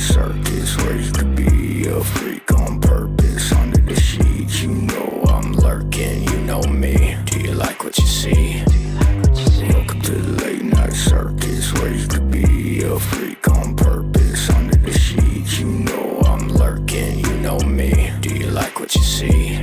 circus where you could be a freak on purpose. Under the sheets, you know I'm lurking, you know me. Do you like what you see? Welcome to the late night circus where you could be a freak on purpose. Under the sheets, you know I'm lurking, you know me. Do you like what you see?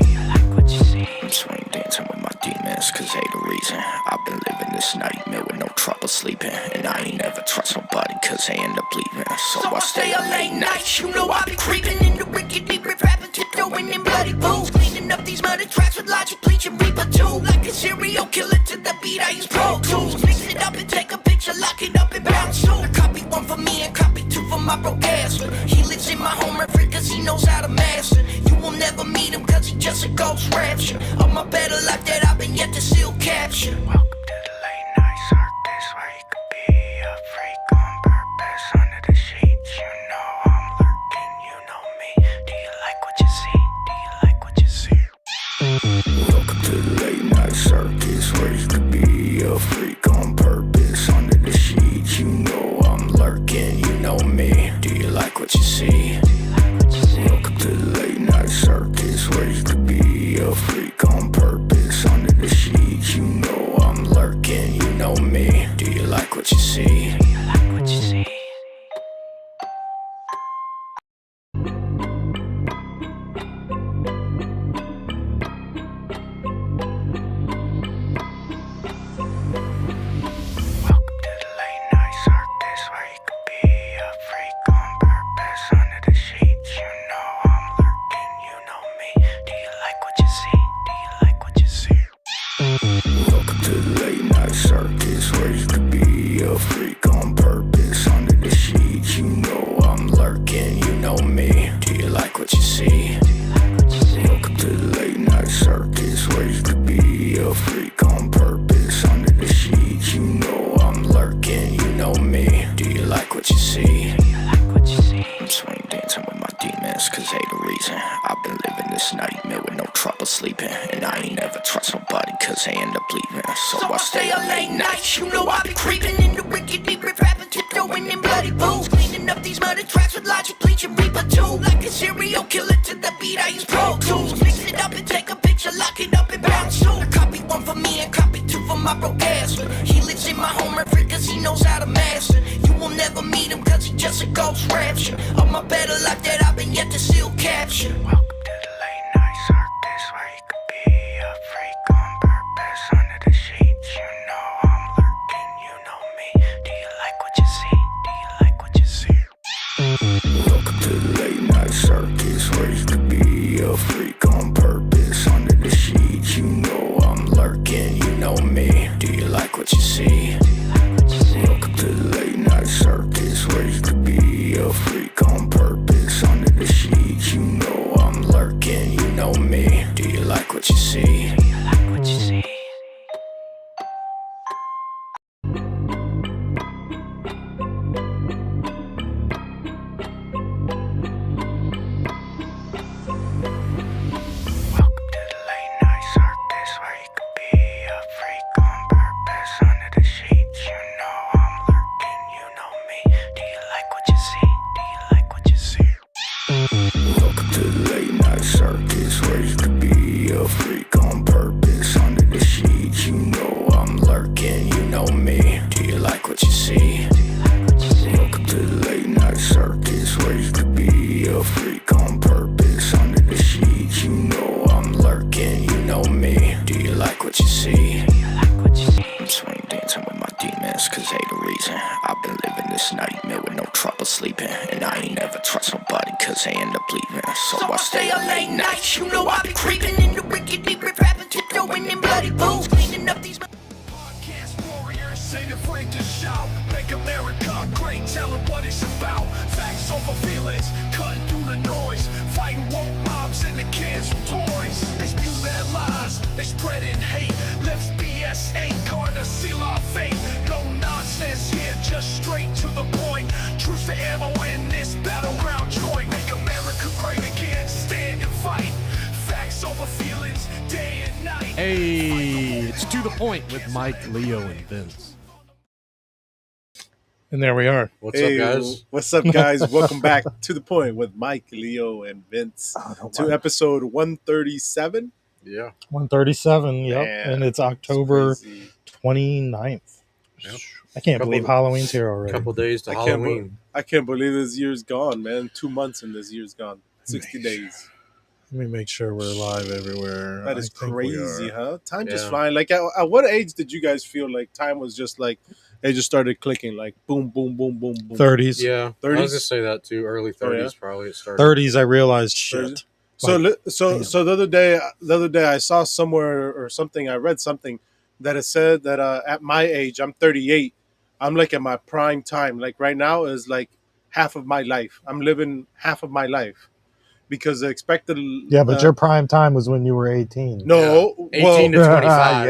I'm swing dancing with my demons, cause they the reason I've been living this nightmare with no trouble sleeping. And I ain't never trust nobody cause they end up leaving. So I stay up late nights, you know I be creeping in the rickety rip rapping, tiptoeing in bloody boots, cleaning up these murder tracks with logic, bleach and reaper too. Like a serial killer to the beat, I use Pro Tools. Mix it up and take a picture, lock it up and bounce soon. Copy one for me and copy two for my broke ass. He lives in my home every cause he knows how to master. You will never meet him cause he just a ghost rapture of my better life that I've been yet to still capture. Welcome to the late night circus where you could be a freak on purpose. Under the sheets, you know I'm lurking, you know me. Do you like what you see? Do you like what you see? Welcome to the late night circus where you could be a freak on purpose. Under the sheets, you know I'm lurking, you know me. Do you like what you see? Welcome to the late night circus where you could be a freak on purpose. Under the sheets, you know I'm lurking, you know me. Do you like what you see? Do you like what you see? Welcome to the late night circus where you could be a freak on purpose. Under the sheets, you know I'm lurking, you know me. Do you like what you see? Welcome to the late night circus where you could be a freak on purpose. Under the sheets, you know I'm lurking, you know me. Do you like what you see? I'm swing dancing with my demons cause they the reason I've been living this nightmare with no trouble sleeping. And I ain't never trust nobody cause they end up leaving. So I stay up late nights, you know I be creeping in the rickety rip rapping, tiptoeing in bloody boots, cleaning up these murder tracks with logic, bleach and reaper too. Like a serial killer to the beat, I use Pro Tools. Mix it up and take a picture, lock it up and bounce soon. Copy one for me and copy two for my broke ass. He lives in my home every cause he knows how to master. You will never meet him cause he just a ghost rapture of my better life that I've been yet to still capture. Welcome to the late night circus where you could be a freak on purpose. Under the sheets, you know I'm lurking, you know me. Do you like what you see? Do you like what you see? Welcome to the late night circus where you could be a freak on purpose. Under the sheets, you know I'm lurking, you know me. Do you like what you see? Welcome to the late night circus where you could be a freak on purpose. Under the sheets, you know I'm lurking, you know me. Do you like what you see? Do you like what you see? Welcome to the late night circus where you could be a freak on purpose. Under the sheets, you know I'm lurking, you know me. Do you like what you see? Welcome to the late night circus where you could be a freak on purpose. Under the sheets, you know I'm lurking, you know me. Do you like what you see? I'm swing dancing with my demons cause they the reason I've been living this nightmare with no trouble sleeping. And I ain't never trust nobody cause they end up leaving. So I stay up late nights, you know I be creeping in the rickety rip rapping, tiptoeing in bloody boots, cleaning up these podcast warriors, say the flame to shout, make America great, tell them what it's about. Facts over feelings, cutting through the noise, fighting woke mobs and the kids with toys. They spew their lies, they spreading hate, lips BS ain't gonna seal our fate. No nonsense here, just straight to the point. Truth to ammo in this battleground joint. Make America great again, stand and fight. Facts over feelings, day and night. Hey, it's To The Point with Mike, Leo, and Vince. And there we are. What's up, guys? What's up, guys? Welcome back to the point with Mike, Leo, and Vince to episode 137. Yeah. 137, yep. Man, and it's October it's crazy. 29th. Yep. I can't believe Halloween's here already. Couple days to I Halloween. I can't believe this year's gone, man. 2 months and this year's gone. 60 days. Let me make sure we're live everywhere. That is crazy, huh? Time just Yeah. flying. Like, at what age did you guys feel like time was just like, it just started clicking, like boom, boom, boom, boom, boom? 30s. Yeah. 30s? I was just say that too. Early 30s, Oh, yeah? probably it started. 30s, I realized shit. So Like, so the other day I saw somewhere or something, I read something that it said that at my age, I'm 38, I'm like at my prime time. Like right now is like half of my life. I'm living half of my life because the expected. yeah, but your prime time was when you were 18. No, Yeah. 18 to 25.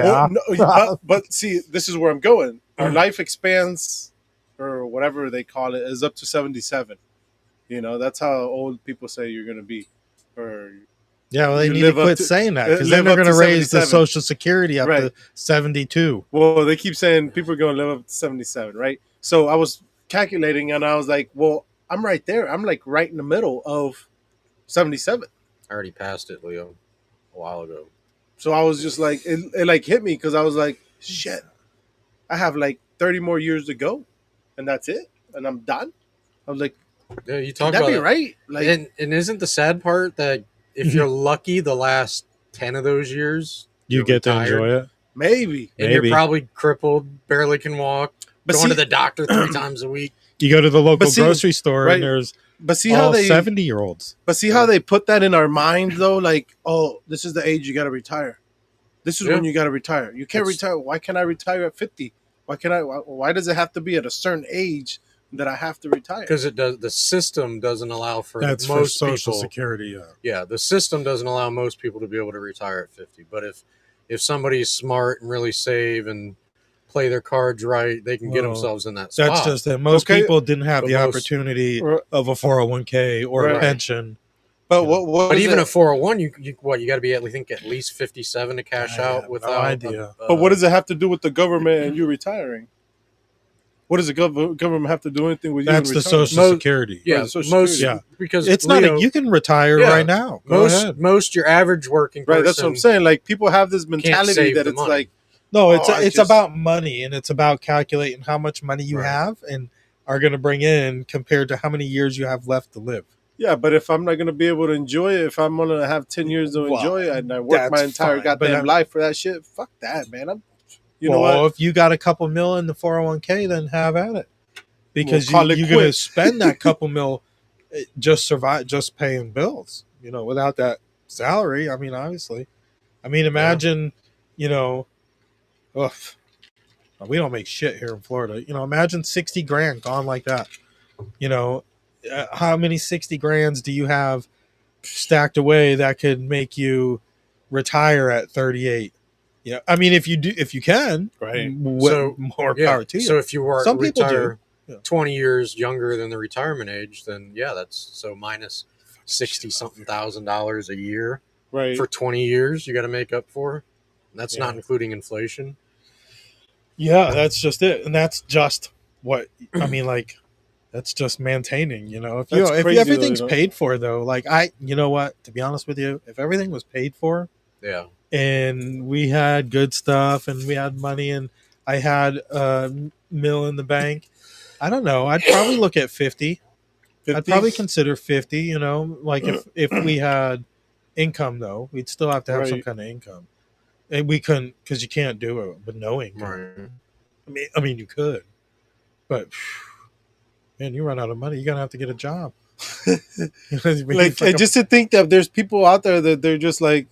Yeah. but see, this is where I'm going. Our life expands, or whatever they call it, is up to 77. You know, that's how old people say you're going to be. Or Yeah, well, they You need to live up quit to- saying that because live then they're up going to to raise the 77. Social Security up Right. to 72. Well, they keep saying people are going to live up to 77, right? So I was calculating and I was like, well, I'm right there. I'm like right in the middle of 77. I already passed it, Leo, a while ago. So I was just like, it like hit me because I was like, shit, I have like 30 more years to go and that's it. And I'm done. I was like, Yeah, you can talk that about be it. right? Like, And isn't the sad part that if you're lucky, the last 10 of those years You you're get retired, to enjoy it. maybe. and Maybe. you're probably crippled, barely can walk, But going see, to the doctor 3 times a week. You go to the local But see, grocery store right, and there's but see how all they 70-year-olds. But see how they put that in our mind, though? Like, oh, this is the age you got to retire. This is Yeah. when you got to retire. You can't It's- retire. Why can't I retire at 50? Why does it have to be at a certain age that I have to retire? Because it does. The system doesn't allow for That's for most Social people. Security. Yeah, the system doesn't allow most people to be able to retire at 50. But if somebody's smart and really save and play their cards right, they can get Well, themselves in that spot. That's just that most Okay. people didn't have But the most- opportunity Right. of a 401k or a Right. pension. But what But is even it? a 401, you got to be at least 57 to cash I out have without no idea. But what does it have to do with the government and you retiring? What does the government have to do anything with you? That's and the retiring? Social Most- Security. Yeah, Right, Social most Security. because It's Leo, not you can retire Yeah. right now. Go ahead. most your average working person. Right, that's what I'm saying. Like, people have this mentality save that the it's money. like, No, it's Oh, I it's just- about money and it's about calculating how much money you Right. have and are going to bring in compared to how many years you have left to live. yeah, but if I'm not going to be able to enjoy it, if I'm going to have 10 years to Well, enjoy it and I work that's my entire fine, but goddamn I'm- life for that shit, fuck that, man. You know Well, what? if you got a couple mil in the 401k, then have at it. Because Well, call it you're going to quits. spend that couple mil just paying bills, without that salary. I mean, obviously. I mean, imagine, ugh, we don't make shit here in Florida. Imagine 60 grand gone like that. How many 60 grands do you have stacked away that could make you retire at 38? Yeah, I mean, if you can, Right. So, more Yeah. power to you. So if you were Some people retire do. Yeah. 20 years younger than the retirement age, then yeah, that's so minus 60 something $1,000 a year Right. for 20 years. You got to make up for. That's not Yeah. including inflation. Yeah, that's just it, and that's just what I mean. Like, that's just maintaining. If That's if crazy, everything's though, paid for, though, like you know what? To be honest with you, if everything was paid for Yeah. and we had good stuff and we had money and I had a mill in the bank, I don't know. I'd probably look at 50. I'd probably consider 50. Like if we had income, though, we'd still have to have some Right. kind of income. And we couldn't, because you can't do it with no income. Right. I mean, you could, but man, you run out of money. You're gonna have to get a job. Like, just to think that there's people out there that they're just like,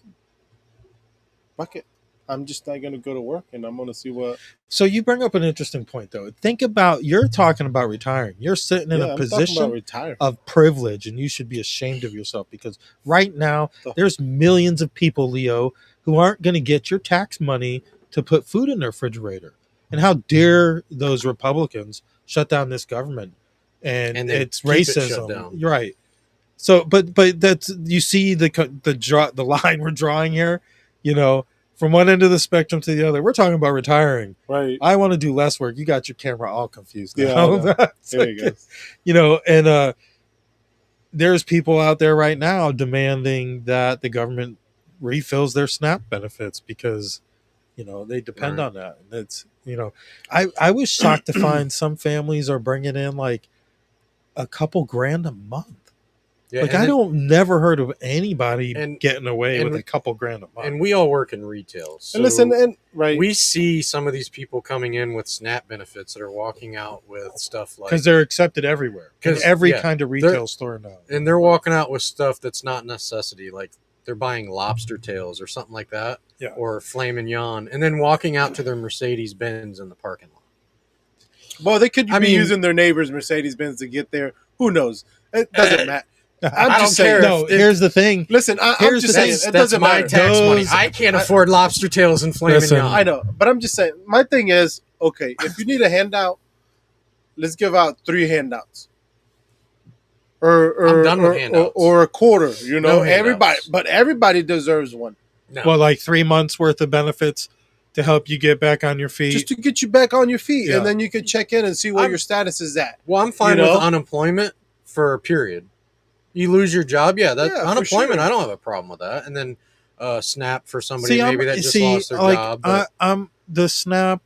fuck it. I'm just not going to go to work and I'm going to see what. So you bring up an interesting point, though. Think about, you're talking about retiring. You're sitting in Yeah, a I'm talking position about retire. of privilege, and you should be ashamed of yourself, because right now The- there's millions of people, Leo, who aren't going to get your tax money to put food in their refrigerator. And how dare those Republicans shut down this government? And then it's keep it shut racism. down. You're right. So, but that's, you see the line we're drawing here. from one end of the spectrum to the other. We're talking about retiring. Right. I want to do less work. You got your camera all confused now. Yeah, I know. It's There you go. you know, and there's people out there right now demanding that the government refills their SNAP benefits because, you know, they depend Right. on that. And it's, you know, I was shocked to find some families are bringing in like a couple grand a month. Yeah, Like and never heard of anybody and- getting away and- with a couple grand a month. and we all work in retail. So And listen, and right. we see some of these people coming in with SNAP benefits that are walking out with stuff like, because they're accepted everywhere, in 'Cause, every yeah, kind of retail store now. and they're walking out with stuff that's not necessity, like they're buying lobster tails or something like that, Yeah. or filet mignon, and then walking out to their Mercedes Benz in the parking lot. Well, they could I be mean- using their neighbor's Mercedes Benz to get there. Who knows? It doesn't matter. I'm I just don't saying. care. No, here's the thing. Listen, I'm Here's just the saying. thing. It That's doesn't my matter. tax money. Those- I can't afford lobster tails and filet Listen, mignon. I know, but I'm just saying. My thing is, okay, if you need a handout, let's give out 3 handouts, or I'm done with handouts. or a quarter. You know, No everybody, handouts. but everybody deserves one, No. Well, like 3 months worth of benefits to help you get back on your feet. just to get you back on your feet, Yeah. and then you can check in and see where I'm- your status is at. Well, I'm fine You know? with unemployment for a period. You lose your job, yeah. That Yeah, for unemployment, sure. I don't have a problem with that. And then SNAP for somebody See, maybe that just lost their job. But I'm the SNAP.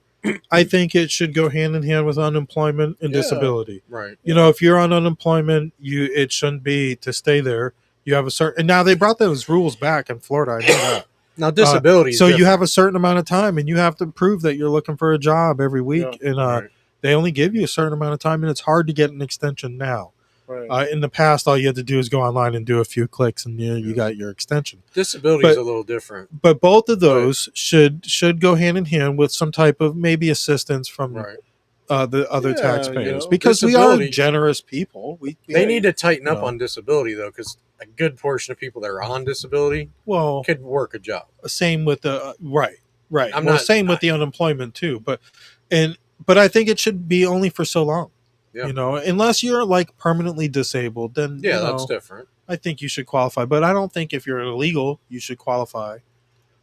I think it should go hand in hand with unemployment and Yeah. disability. right, You know, if you're on unemployment, it shouldn't be to stay there. You have a certain, and now they brought those rules back in Florida. I know that. now disability. is So you different. have a certain amount of time, and you have to prove that you're looking for a job every week, and Right. they only give you a certain amount of time, and it's hard to get an extension now. Right. In the past, all you had to do is go online and do a few clicks, and you got your extension. disability is but- a little different. But both of those should go hand in hand with some type of maybe assistance from Right. the other Yeah, taxpayers, you know, because we are disability- generous people. They need to tighten up No. on disability though, because a good portion of people that are on disability Well, could work a job. same with the right. I'm Well, not- same with the unemployment too, but I think it should be only for so long. Yeah. You know, unless you're like permanently disabled, then Yeah, you know, that's different. I think you should qualify. But I don't think if you're illegal, you should qualify.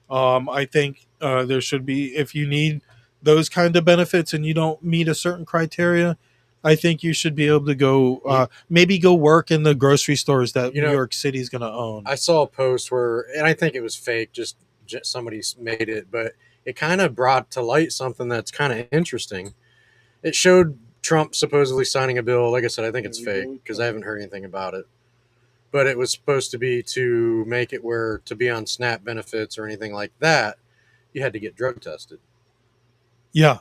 I think there should be, if you need those kind of benefits and you don't meet a certain criteria, I think you should be able to go maybe go work in the grocery stores that You know, New York City is going to own. I saw a post where, and I think it was fake, just somebody made it, but it kind of brought to light something that's kind of interesting. It showed Trump supposedly signing a bill. Like I said, I think it's fake because I haven't heard anything about it. But it was supposed to be to make it where to be on SNAP benefits or anything like that, you had to get drug tested. Yeah.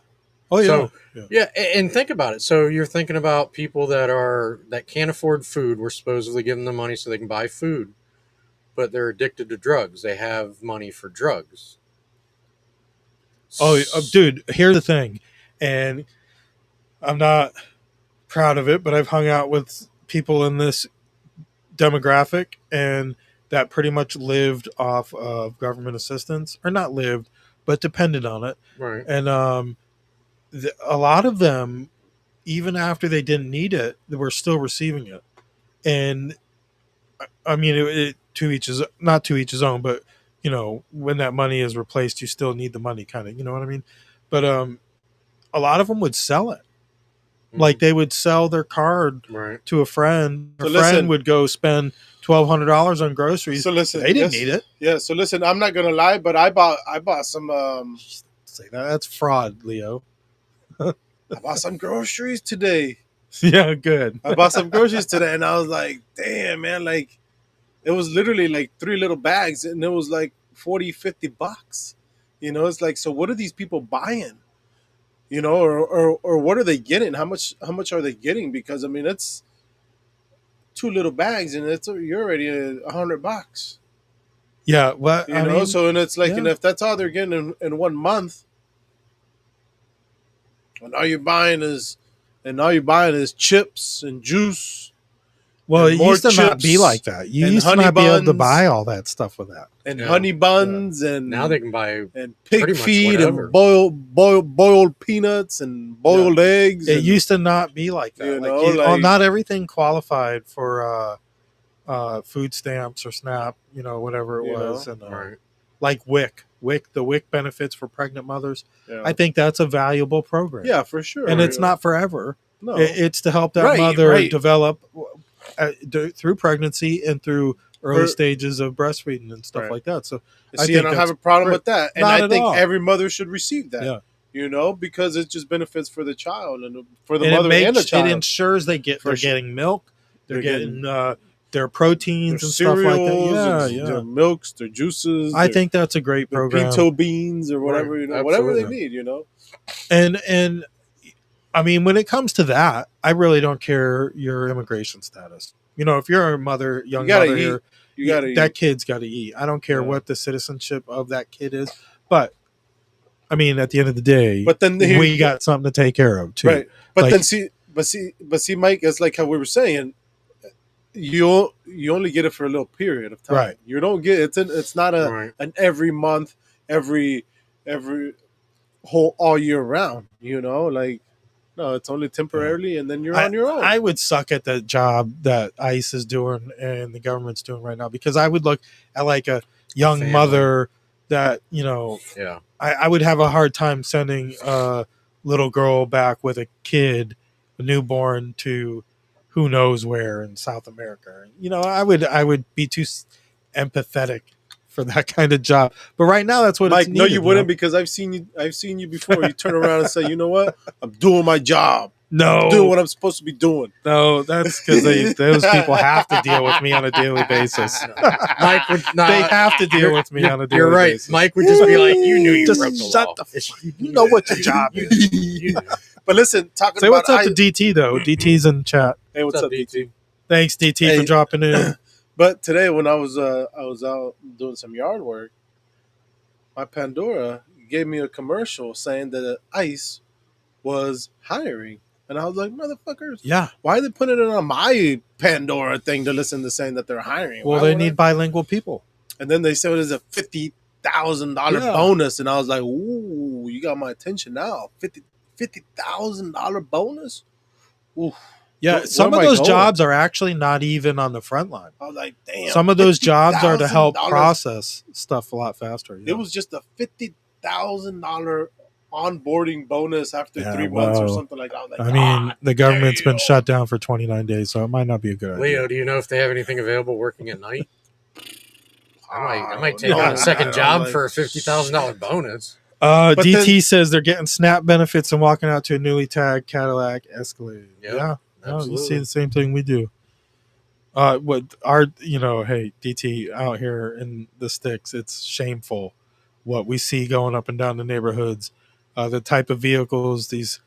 Oh yeah. So- yeah. Yeah, and think about it. So you're thinking about people that can't afford food. We're supposedly giving them money so they can buy food, but they're addicted to drugs. They have money for drugs. Oh, dude, here's the thing. And I'm not proud of it, but I've hung out with people in this demographic and that pretty much lived off of government assistance, or not lived, but depended on it. Right. And a lot of them, even after they didn't need it, they were still receiving it. And I mean, it to each his, not to each his own, but you know, when that money is replaced, you still need the money, kind of. You know what I mean? But a lot of them would sell it. Like they would sell their card Right. to a friend. So A listen- friend would go spend $1,200 on groceries. So listen, they didn't yes. need it. Yeah. So listen, I'm not gonna lie, but I bought some Say that. That's fraud, Leo. I bought some groceries today. Yeah, good. I bought some groceries today, and I was like, damn, man, like it was literally like 3 little bags, and it was like $40-$50. You know, it's like, so what are these people buying? You know, or what are they getting? How much are they getting? Because I mean, it's 2 little bags, and you're already $100. Yeah, well, You I know, mean, so and it's like, yeah. and if that's all they're getting in 1 month, and all you're buying is chips and juice well, and it more used to not be chips like that. You and used to honey not be able to buns. buy all that stuff with that. and Yeah. honey buns and Now they can buy. and pretty pig much feed whatever. and boiled peanuts and boiled eggs. It and, used to not be like that. You Like, know, like- not everything qualified for food stamps or SNAP, you know, whatever it You was. know, And Right. like WIC, the WIC benefits for pregnant mothers. Yeah. I think that's a valuable program. Yeah, for sure. And it's not forever. No. It's to help that Right, mother right. develop through pregnancy and through early Or- stages of breastfeeding and stuff Right. like that. So See, I don't have a problem with that, and Not I at think all. every mother should receive that. Yeah. Because it just benefits for the child and for the and mother and the child. it ensures they're For sure. getting milk, they're They're getting their proteins their and stuff like that. cereals, Yeah, their yeah. milks, their juices. I their- think that's a great their program. pinto beans or whatever, Right. whatever they Absolutely. need. And I mean, when it comes to that, I really don't care your immigration status. If you're a mother, young gotta mother eat. here, You got to that kid's got to eat. I don't care Yeah. what the citizenship of that kid is, but I mean, at the end of the day, But then we got something to take care of too. right. But Like- then see, Mike, it's like how we were saying. You only get it for a little period of time. Right. You don't get it's not Right. an every month, every whole all year round. Like no, it's only temporarily, and then you're on your own. I would suck at the job that ICE is doing and the government's doing right now, because I would look at like a young Family. mother that Yeah. I would have a hard time sending a little girl back with a kid, a newborn, to who knows where in South America. I would be too empathetic for that kind of job. But right now, that's what Mike, it's no, needed, you wouldn't, because I've seen you before. You turn around and say, you know what? I'm doing my job. No, Doing what I'm supposed to be doing. no, that's because those people have to deal with me on a daily basis. Mike would not. They have to deal with me on a daily You're right. basis. Mike would just be like, "You knew you Just broke the shut law. the You know what your job is. But listen, talking Say about what's up to DT though. DT's in chat. Hey, what's up, DT? Thanks, DT, Hey. for dropping in. But today, when I was out doing some yard work, my Pandora gave me a commercial saying that ICE was hiring, and I was like, "Motherfuckers, Yeah. why are they putting it on my Pandora thing to listen to saying that they're hiring?" Well, Why they would I- need bilingual people. And then they said it was a $50,000 Yeah. bonus, and I was like, "Ooh, you got my attention now! $50,000 bonus." Ooh. Yeah, Where some am of I those going? jobs are actually not even on the front line. I was like, "Damn!" Some of those jobs are to help $50,000. process stuff a lot faster. Yeah. It was just a $50,000 onboarding bonus after Yeah, 3 months or well, something like that. I was like, I mean, "God the government's been damn." shut down for 29 days, so it might not be a good idea. Leo, do you know if they have anything available working at night? I might take No, on a second I job like- for a $50,000 bonus. But DT says they're getting SNAP benefits and walking out to a newly tagged Cadillac Escalade. Yep, Yeah, no, you absolutely. see the same thing we do. Hey, DT out here in the sticks, it's shameful what we see going up and down the neighborhoods. The type of vehicles these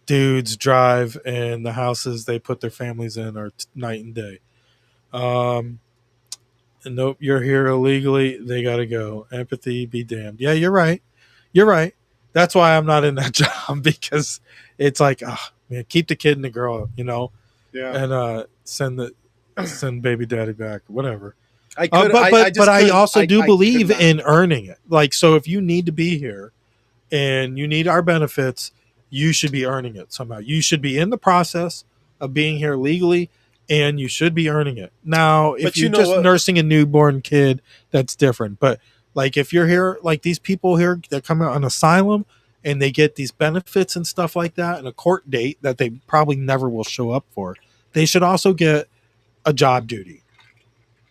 dudes drive and the houses they put their families in are night and day. And nope, you're here illegally. They got to go. Empathy be damned. Yeah, you're right. You're right. That's why I'm not in that job, because it's like, man, keep the kid and the girl, Yeah, and send baby daddy back, whatever. I could, But I also I do could believe not. in earning it. Like, so if you need to be here and you need our benefits, you should be earning it somehow. You should be in the process of being here legally, and you should be earning it. Now, if But you you're know just what? nursing a newborn kid, that's different. But like, if you're here, like these people here that come out on asylum and they get these benefits and stuff like that, and a court date that they probably never will show up for, they should also get a job duty.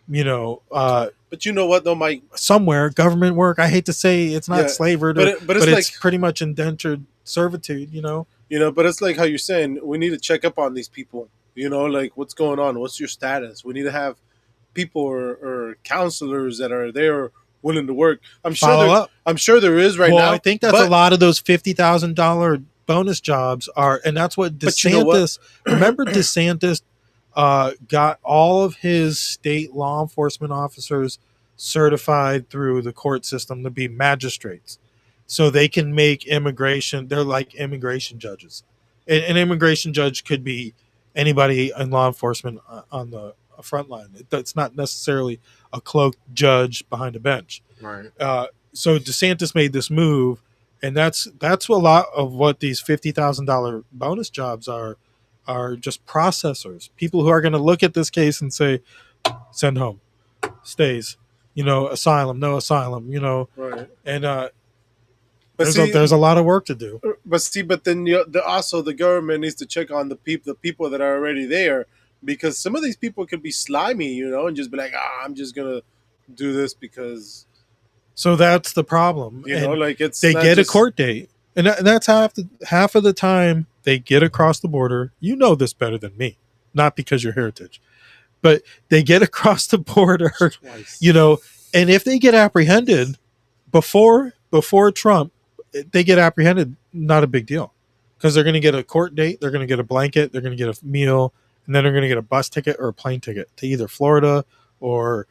But you know what though, Mike? Somewhere, government work. I hate to say it's not Yeah, slavery, but but it's it's like, pretty much indentured servitude. but it's like how you're saying we need to check up on these people. Like what's going on? What's your status? We need to have people or counselors that are there willing to work. I'm Follow sure. up. I'm sure there is right well, now. I think that's but- a lot of those $50,000 bonus jobs are, and that's what But you know what? DeSantis. Remember, DeSantis got all of his state law enforcement officers certified through the court system to be magistrates, so they can make immigration. They're like immigration judges. An immigration judge could be anybody in law enforcement on the front line. It's not necessarily a cloaked judge behind a bench. Right. So DeSantis made this move, and that's a lot of what these $50,000 bonus jobs are just processors, people who are going to look at this case and say, send home, stays. asylum, no asylum, Right. and But see, there's a lot of work to do. but then also the government needs to check on the people that are already there, because some of these people could be slimy, and just be like, I'm just gonna do this because So that's the problem. And like it's they not get a just court date, and that's half of the time they get across the border. You know this better than me, not because you're heritage, but they get across the border, twice. And if they get apprehended before Trump, they get apprehended. Not a big deal, because they're going to get a court date, they're going to get a blanket, they're going to get a meal, and then they're going to get a bus ticket or a plane ticket to either Florida or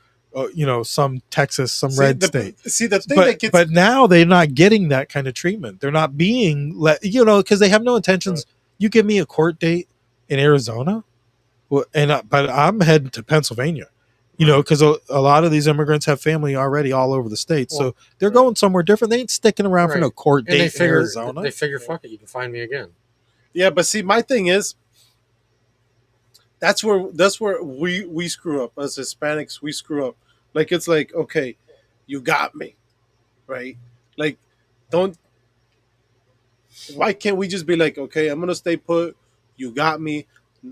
some Texas, some red state. See the thing that gets, But now they're not getting that kind of treatment. They're not being because they have no intentions. Right. You give me a court date in Arizona, well, but I'm heading to Pennsylvania, because a lot of these immigrants have family already all over the state, so they're going somewhere different. They ain't sticking around for no court And date in Arizona. They figure, fuck it, you can find me again. Yeah, but see, my thing is, that's where we screw up as Hispanics. We screw up. Like, it's like, okay, you got me, right? Like, don't. Why can't we just be like, okay, I'm gonna stay put. You got me.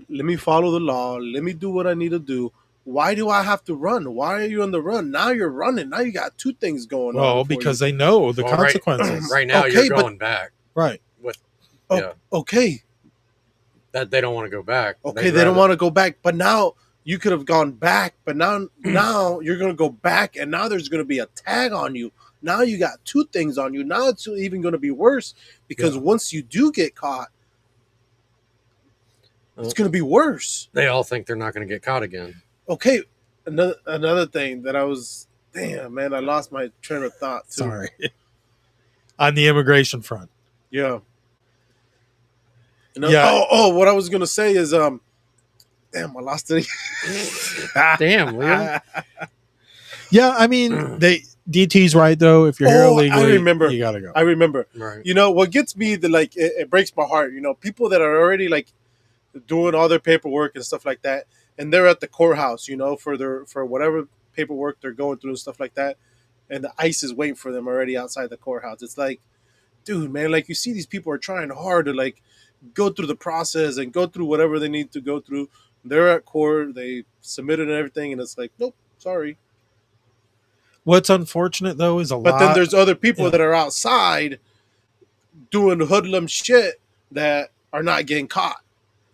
Let me follow the law. Let me do what I need to do. Why do I have to run? Why are you on the run? Now you're running. Now you got two things going on. Well, because they know the consequences. Right now, Okay, you're going back. Right. Okay. That they don't want to go back. Okay, they don't want to go back. But now you could have gone back. But now you're going to go back. And now there's going to be a tag on you. Now you got two things on you. Now it's even going to be worse. Because once you do get caught, it's going to be worse. They all think they're not going to get caught again. Okay, another thing that I was, damn, man, I lost my train of thought too. Sorry. On the immigration front. Yeah. What I was gonna say is, damn, I lost it. Damn, Liam. Yeah, I mean, DT's right though. If you're here illegally, I remember. You gotta go. I remember. Right. What gets me, it breaks my heart. People that are already doing all their paperwork and stuff like that, and they're at the courthouse, for whatever paperwork they're going through and stuff like that, and the ICE is waiting for them already outside the courthouse. It's like, dude, man, you see these people are trying hard to go through the process and go through whatever they need to go through. They're at court, they submitted and everything, and it's like, nope, sorry. What's unfortunate though is But then there's other people that are outside doing hoodlum shit that are not getting caught.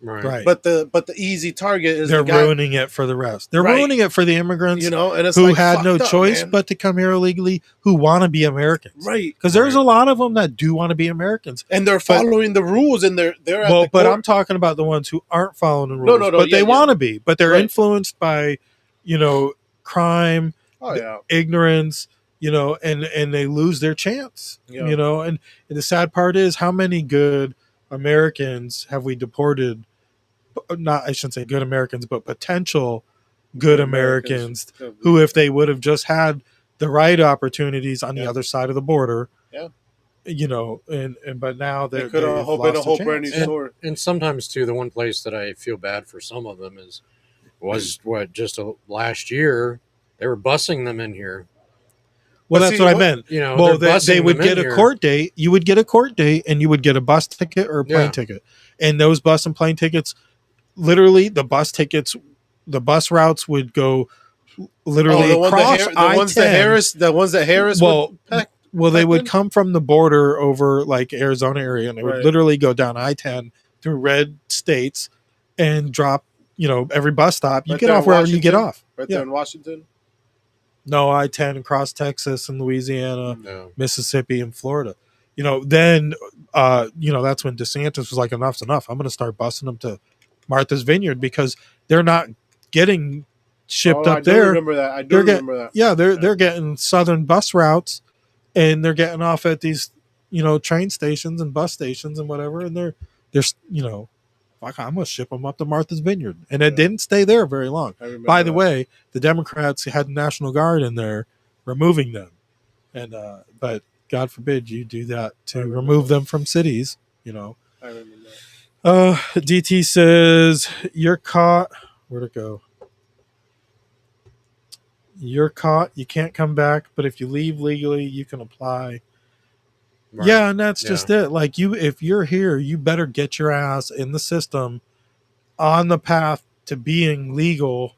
Right. But the easy target is they're ruining it for the rest. They're ruining it for the immigrants, and it's who had no choice but to come here illegally, who want to be Americans, right? Because there's a lot of them that do want to be Americans, and they're following the rules, and they're well. But I'm talking about the ones who aren't following the rules, but they want to be, but they're influenced by, crime, ignorance, and they lose their chance, And the sad part is, how many good Americans have we deported? I shouldn't say good Americans, but potential good Americans who, if they would have just had the right opportunities on the other side of the border, but now they could have been a whole brand new story. And sometimes too, the one place that I feel bad for some of them was last year they were busing them in here. Well, that's what I meant. Well, they would get a court date. You would get a court date, and you would get a bus ticket or a plane ticket, and those bus and plane tickets. Literally, the bus routes would go literally across I-10. The ones that Harris. They would come from the border over Arizona area, and they would literally go down I-10 through red states and drop. Every bus stop, you get off wherever you get off. Right there in Washington. No, I-10 across Texas and Louisiana, Mississippi, and Florida. Then that's when DeSantis was like, enough's enough. I'm going to start busing them to Martha's Vineyard, because they're not getting shipped up there. Remember that. I do remember that. Yeah, they're getting southern bus routes, and they're getting off at these train stations and bus stations and whatever, and they're I'm gonna ship them up to Martha's Vineyard, and it didn't stay there very long. By the way, the Democrats had the National Guard in there removing them, and but God forbid you do that to remove them from cities. I remember that. DT says you're caught. Where'd it go? you're caught, you can't come back, but if you leave legally, you can apply. Right. Yeah, and that's Yeah. just it. Like if you're here, you better get your ass in the system on the path to being legal.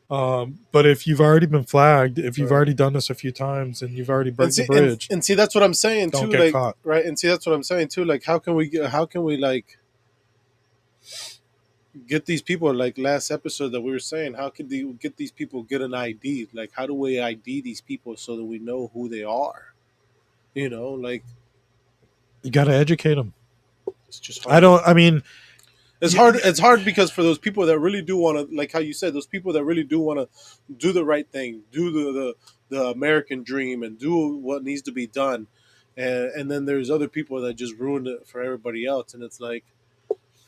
But if you've already been flagged, if you've already done this a few times and you've already broken the bridge, and see that's what I'm saying don't too. get Like, caught. right, and see that's what I'm saying too. Like, how can we like get these people, like last episode that we were saying, how could they get these people get an ID? Like, how do we ID these people so that we know who they are? You know, like, You got to educate them. it's just hard. It's Yeah. hard. It's hard because for those people that really do want to, like how you said, those people that really do want to do the right thing, do the American dream, and do what needs to be done, and then there's other people that just ruined it for everybody else, and it's like,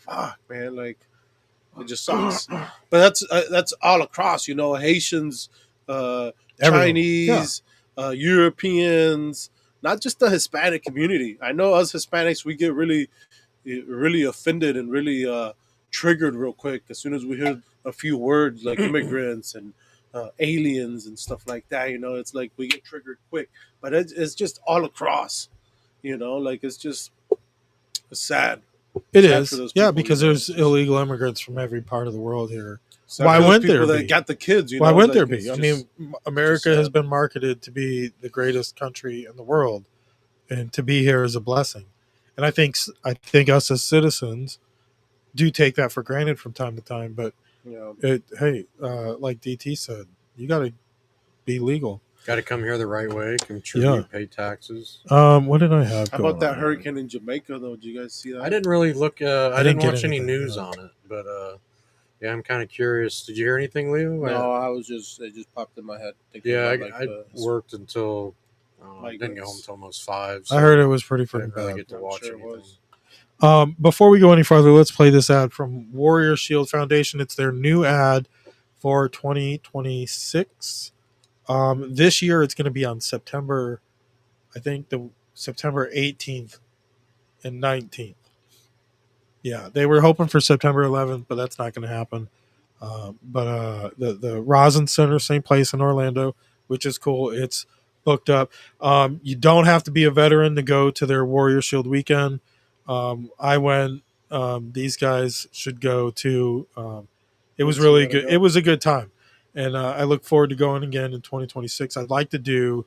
fuck, man, like it just sucks. But that's all across, you know, Haitians, Everyone. Chinese, Europeans, not just the Hispanic community. I know us Hispanics, we get really offended and really triggered real quick as soon as we hear a few words like immigrants and aliens and stuff like that. You know, it's like we get triggered quick, but it's just all across. You know, like it's just sad. It Sad is, for those yeah, people, because you know, there's illegal immigrants from every part of the world here. Sad Why for those wouldn't there people that be? got the kids? You Why know, wouldn't like, there it's be? I just- mean, America has been marketed to be the greatest country in the world, and to be here is a blessing. And I think us as citizens do take that for granted from time to time. But you know, like DT said, you got to be legal. Got to come here the right way, contribute, pay taxes. What did I have? how going about that on? hurricane in Jamaica though? Did you guys see that? I didn't really look. I didn't get watch any anything, news yeah. on it, but yeah, I'm kind of curious. Did you hear anything, Leo? No, I was just it just popped in my head. Thinking Yeah, about, I worked until I didn't get migrants. home until almost 5. I heard it was pretty I freaking didn't really bad. get to I'm watch sure it anything. was. Before we go any further, let's play this ad from Warrior Shield Foundation. It's their new ad for 2026. This year it's going to be on September, I think the September 18th and 19th. Yeah, they were hoping for September 11th, but that's not going to happen. But the Rosin Center, same place in Orlando, which is cool. It's booked up. You don't have to be a veteran to go to their Warrior Shield weekend. I went. These guys should go too. It was really good. It was a good time, and I look forward to going again in 2026. I'd like to do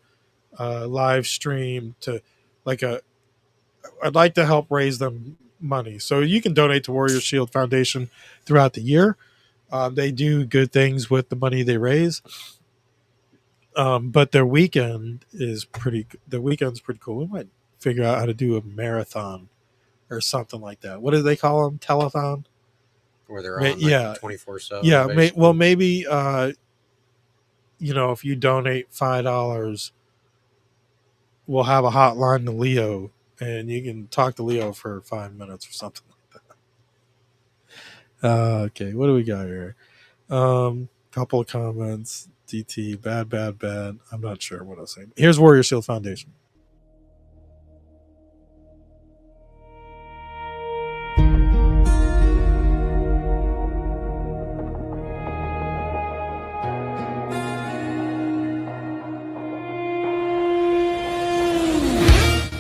a live stream to I'd like to help raise them money. So you can donate to Warrior Shield Foundation throughout the year. They do good things with the money they raise. But their weekend is pretty. The weekend's pretty cool. We might figure out how to do a marathon or something like that. What do they call them? Telethon? Where they're on 24/7. Yeah. basically. Maybe. If you donate $5, we'll have a hotline to Leo, and you can talk to Leo for 5 minutes or something like that. Okay, what do we got here? Couple of comments. DT, bad. I'm not sure what I was saying. Here's Warrior Shield Foundation.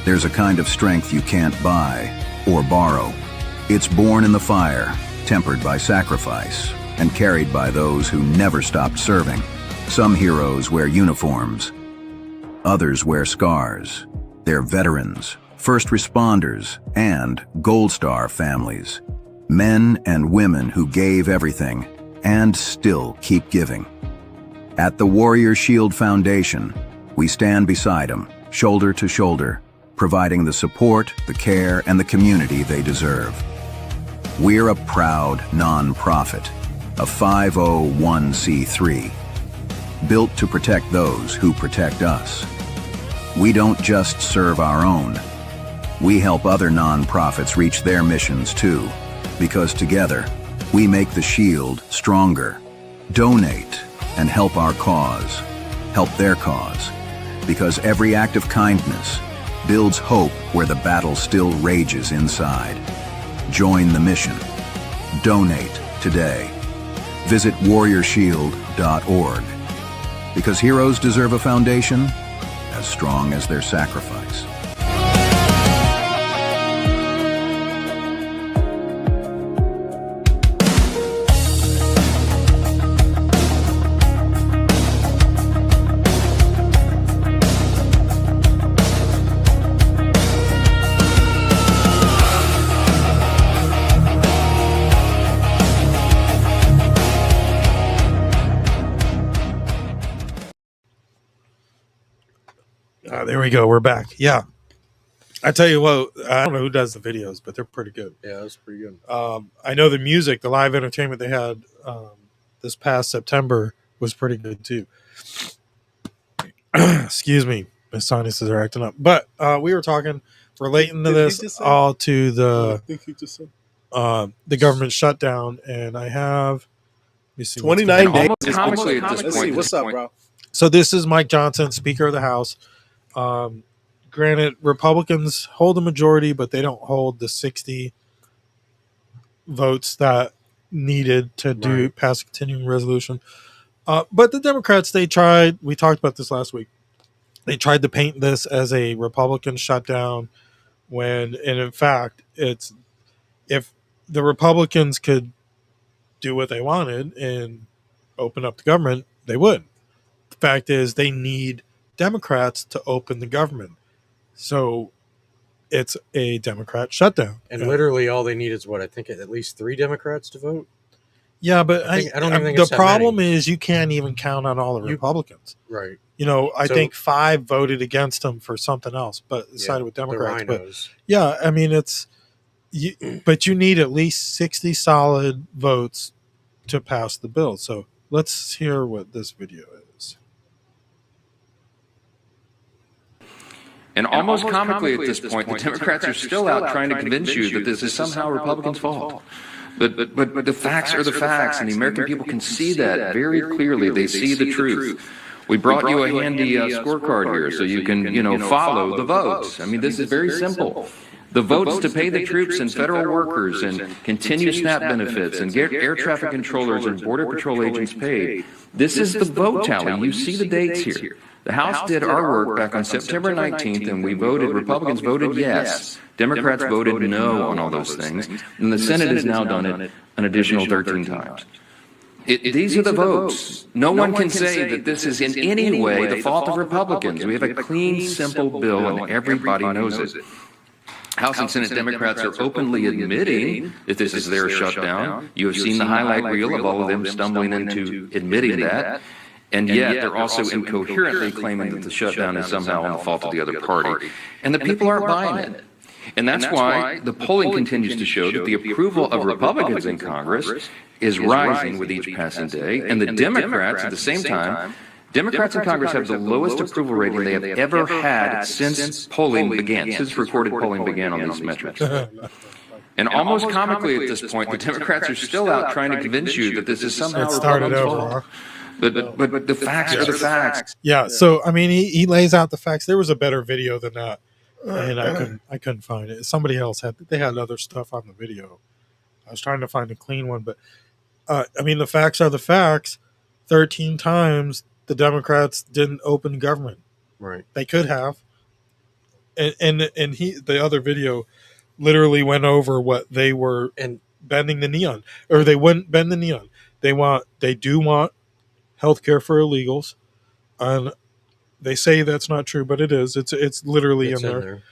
There's a kind of strength you can't buy or borrow. It's born in the fire, tempered by sacrifice, and carried by those who never stopped serving. Some heroes wear uniforms. Others wear scars. They're veterans, first responders, and Gold Star families. Men and women who gave everything and still keep giving. At the Warrior Shield Foundation, we stand beside them, shoulder to shoulder, providing the support, the care, and the community they deserve. We're a proud non-profit, a 501c3, built to protect those who protect us. We don't just serve our own. We help other non-profits reach their missions too, because together, we make the Shield stronger. Donate and help our cause, help their cause, because every act of kindness builds hope where the battle still rages inside. Join the mission. Donate today. Visit warriorshield.org. Because heroes deserve a foundation as strong as their sacrifice. There we go. We're back. Yeah. I tell you what, I don't know who does the videos, but they're pretty good. Yeah, that's pretty good. I know the music, the live entertainment they had this past September was pretty good too. Excuse me. My sinuses are acting up. But we were talking, relating to this all to the government shutdown. And I have, let me see, 29 days. Let's see, what's up, bro? So this is Mike Johnson, Speaker of the House. Granted, Republicans hold a majority, but they don't hold the 60 votes that needed to pass a continuing resolution. But the Democrats, they tried, we talked about this last week, they tried to paint this as a Republican shutdown and in fact, it's, if the Republicans could do what they wanted and open up the government, they would. The fact is, they need Democrats to open the government. So it's a Democrat shutdown. And literally all they need is what? I think at least 3 Democrats to vote. Yeah, but I don't even think the it's that problem many. is you can't even count on all the Republicans. Right. You know, I think 5 voted against him for something else, but sided with Democrats. The rhinos. But yeah, I mean, but you need at least 60 solid votes to pass the bill. So let's hear what this video is. And almost comically at this point, the Democrats are still out trying to convince you that this is somehow Republicans' fault. But the facts are the facts, and the American people can see that very clearly. They see the truth. We brought you a handy scorecard here so you can, follow the votes. I mean, this is very simple. The votes to pay the troops and federal workers and continue SNAP benefits and get air traffic controllers and border patrol agents paid. This is the vote tally. You see the dates here. The House did our work back on September 19th, and we voted, Republicans voted yes. Democrats voted no on all those things. And the Senate has now done it an additional 13 times. These are the votes. No one can say that this is in any way the fault of Republicans. We have a clean, simple bill, and everybody knows it. House and Senate Democrats are openly admitting that this is their shutdown. You have seen the highlight reel of all of them stumbling into admitting that. And yet they're also incoherently claiming that the shutdown is somehow on the fault of the other party. And the people aren't buying it. And that's why the polling continues to show that the approval of Republicans in Congress is rising with each passing day. And the Democrats, at the same time, Democrats in Congress have the lowest approval rating they have ever had since polling began, since recorded polling began on these metrics. And almost comically at this point, the Democrats are still out trying to convince you that this is somehow Republicans' fault. But the facts are the facts. Yeah, so I mean, he lays out the facts. There was a better video than that, and I couldn't find it. Somebody else had other stuff on the video. I was trying to find a clean one, but I mean, the facts are the facts. 13 times the Democrats didn't open government. Right. They could have, and the other video literally went over what they were bending the knee on, or they wouldn't bend the knee on. They do want healthcare for illegals, and they say that's not true, but it is. It's literally in there.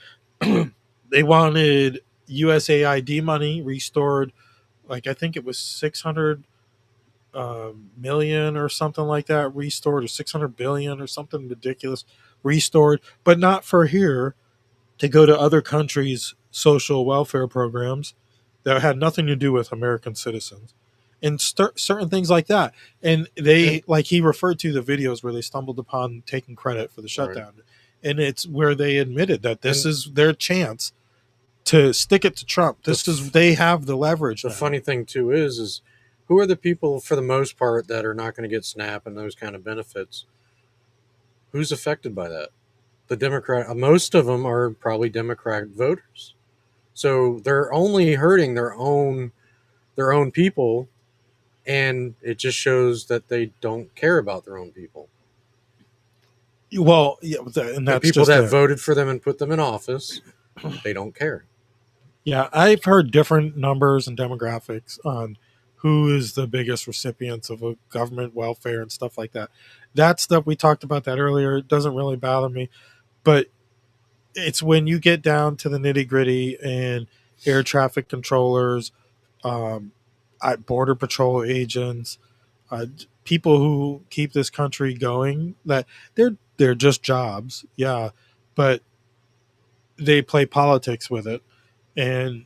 They wanted USAID money restored, like I think it was 600 million or something like that restored, or 600 billion or something ridiculous restored, but not for here, to go to other countries' social welfare programs that had nothing to do with American citizens. And certain things like that. And they, like he referred to the videos where they stumbled upon taking credit for the shutdown. Right. And it's where they admitted that this is their chance to stick it to Trump. They have the leverage. The funny thing too is who are the people for the most part that are not going to get SNAP and those kind of benefits? Who's affected by that? The Democrat, most of them are probably Democrat voters. So they're only hurting their own people. And it just shows that they don't care about their own people. Well, yeah, and The that's people just that it. voted for them and put them in office, they don't care. Yeah, I've heard different numbers and demographics on who is the biggest recipients of a government welfare and stuff like that. That stuff we talked about that earlier. It doesn't really bother me, but it's when you get down to the nitty gritty and air traffic controllers, um, border patrol agents, people who keep this country going. That they're just jobs, yeah, but they play politics with it. And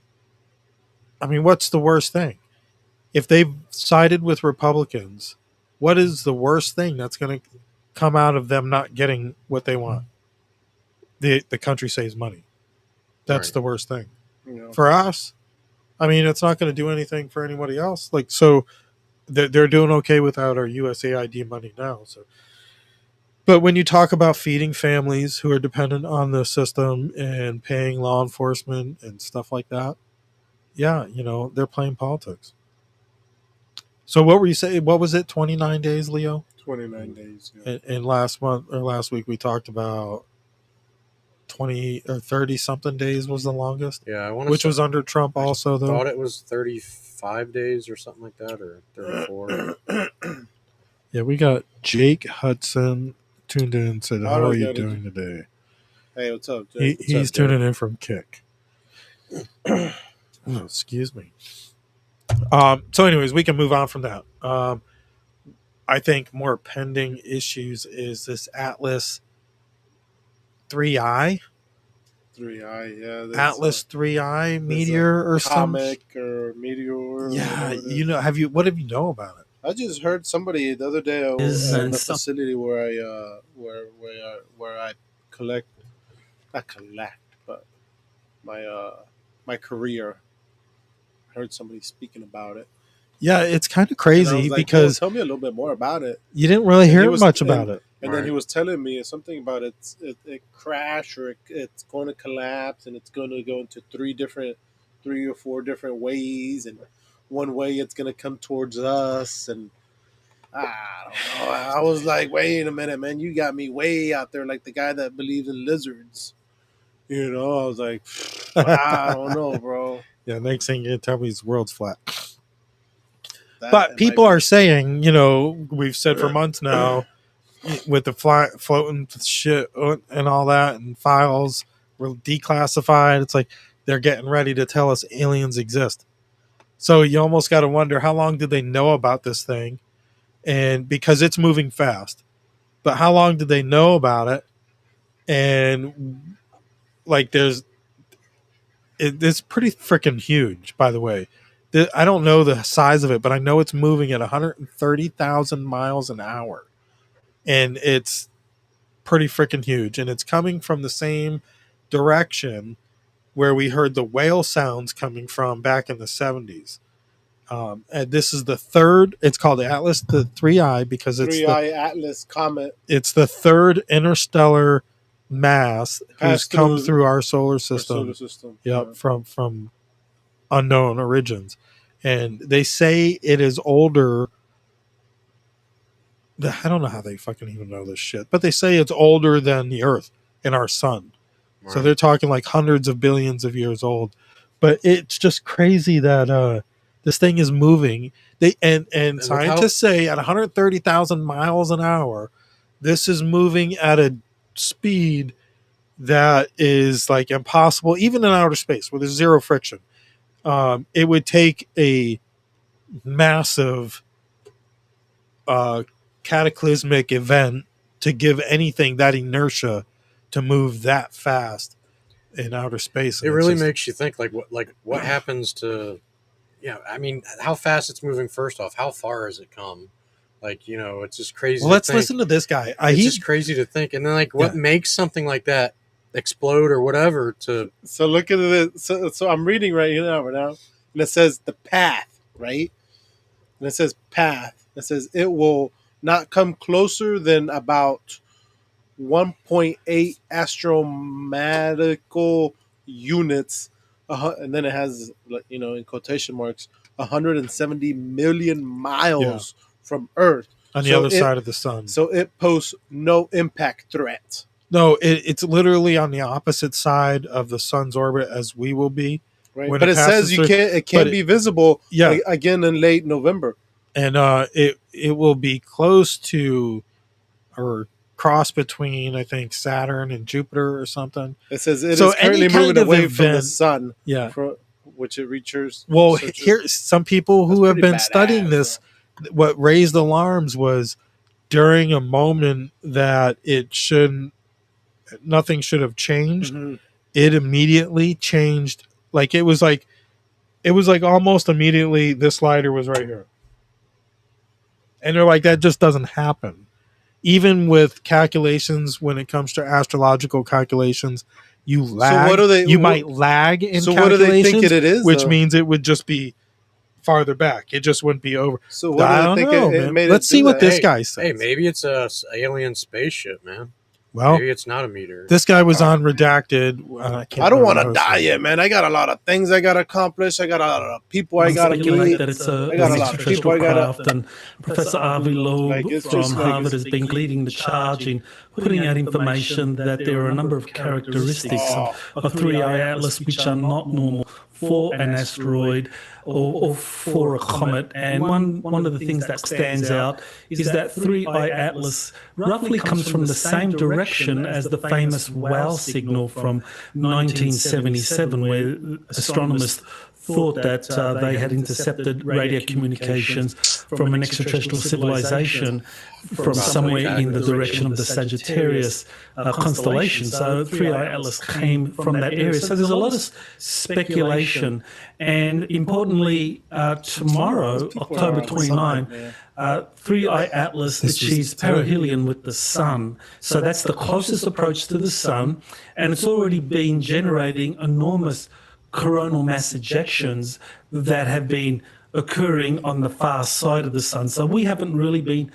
I mean, what's the worst thing? If they've sided with Republicans, what is the worst thing that's going to come out of them not getting what they want? The country saves money. That's Right. the worst thing You know, for us. I mean, it's not going to do anything for anybody else. Like, so they're doing okay without our USAID money now. So, but when you talk about feeding families who are dependent on the system and paying law enforcement and stuff like that, yeah, they're playing politics. So what were you saying? What was it? 29 days, Leo? 29 days. Yeah. And last month or last week we talked about 20 or 30 something days was the longest, Yeah, I want to. which was under Trump also though. Thought it was 35 days or something like that, or 34. Yeah, we got Jake Hudson tuned in and said, How "How do are I you get it? doing today?" Hey, what's up, Jake? What's He's up, Jake? tuning in from Kick. Oh, excuse me. So, anyways, we can move on from that. I think more pending issues is this Atlas 3I. 3i, yeah. That's, Atlas 3I there's a meteor or something. comic or meteor. Or Yeah, whatever it is. what have you know about it? I just heard somebody the other day at the facility where I collect, not collect, but my career. I heard somebody speaking about it. Yeah, it's kind of And I crazy was like, because tell me a little bit more about it. you didn't really And he hear was- much about it. And then he was telling me something about it crashed or it's going to collapse and it's going to go into three or four different ways, and one way it's going to come towards us, and I don't know. I was like, wait a minute, man, you got me way out there, like the guy that believes in lizards. I was like, I don't know, bro. Yeah, next thing you tell me is the world's flat. That But it people might be. are saying, we've said for months now, with the floating shit and all that, and files were declassified. It's like they're getting ready to tell us aliens exist. So you almost got to wonder how long did they know about this thing, and because it's moving fast. But how long did they know about it? And like, it's pretty freaking huge. By the way, I don't know the size of it, but I know it's moving at 130,000 miles an hour, and it's pretty freaking huge, and it's coming from the same direction where we heard the whale sounds coming from back in the 70s. And this is the third. It's called the Atlas the 3I because it's 3i Atlas comet the third interstellar mass who's passed come through our solar our system. solar system. Yep, Yeah. from unknown origins, and they say it is older. I don't know how they fucking even know this shit, but they say it's older than the Earth and our sun. So they're talking like hundreds of billions of years old. But it's just crazy that this thing is moving. And scientists say at 130,000 miles an hour, this is moving at a speed that is like impossible, even in outer space where there's zero friction. It would take a massive cataclysmic event to give anything that inertia to move that fast in outer space. It really makes you think, what happens to, I mean, how fast it's moving. First off, how far has it come? It's just crazy. Well, let's listen to this guy. It's just crazy to think, and then what makes something like that explode or whatever to. So look at it. So I'm reading right now, and it says the path, right? And it says path. It says it will not come closer than about 1.8 astronomical units, and then it has, in quotation marks, 170 million miles from Earth. on the So other it- side of the sun. So it posts no impact threat. No, it's literally on the opposite side of the sun's orbit as we will be. Right. When But it passes says you through. can't. It But can't be visible. Yeah. Again in late November. And it will be close to, or cross between, I think, Saturn and Jupiter or something. It says it So is currently any kind moving of away from the event- sun. Yeah. Which it reaches. Well, searches. here some people who That's have pretty been studying badass, this. What raised alarms was during a moment that nothing should have changed. Mhm. It immediately changed. Like it was like almost immediately this slider was right here, and they're like, that just doesn't happen. Even with calculations, when it comes to astrological calculations, you lag. what do they- You what- might lag in So what do they calculations, think it is? which though? means it would just be farther back. It just wouldn't be over. So what I do don't they think know, it man. made Let's it see do what that? this guy says. Hey, maybe it's a alien spaceship, man. Well, Maybe it's not a meteor. this guy was on Redacted. I don't want to die yet, man. I got a lot of things I got to accomplish. I got a lot of people I got to speculate meet. that it's I got a lot of people extraterrestrial I gotta- craft, and Professor Avi Loeb Like, it's from just like Harvard it's- has been leading the charge in putting out information that there are a number of characteristics of 3i Atlas which are not normal for an asteroid or for a comet. And one of the things that stands out is that 3i Atlas roughly comes from the same direction as the famous WOW signal from 1977, where astronomers thought that they had intercepted radio communications from an extraterrestrial civilization from somewhere in the direction of the Sagittarius constellation. So 3i Atlas came from that area. So there's a lot of speculation. And importantly, tomorrow, October 29, 3i Atlas achieves perihelion with the sun. So that's the closest approach to the sun. And it's already been generating enormous coronal mass ejections that have been occurring on the far side of the sun. So we haven't really been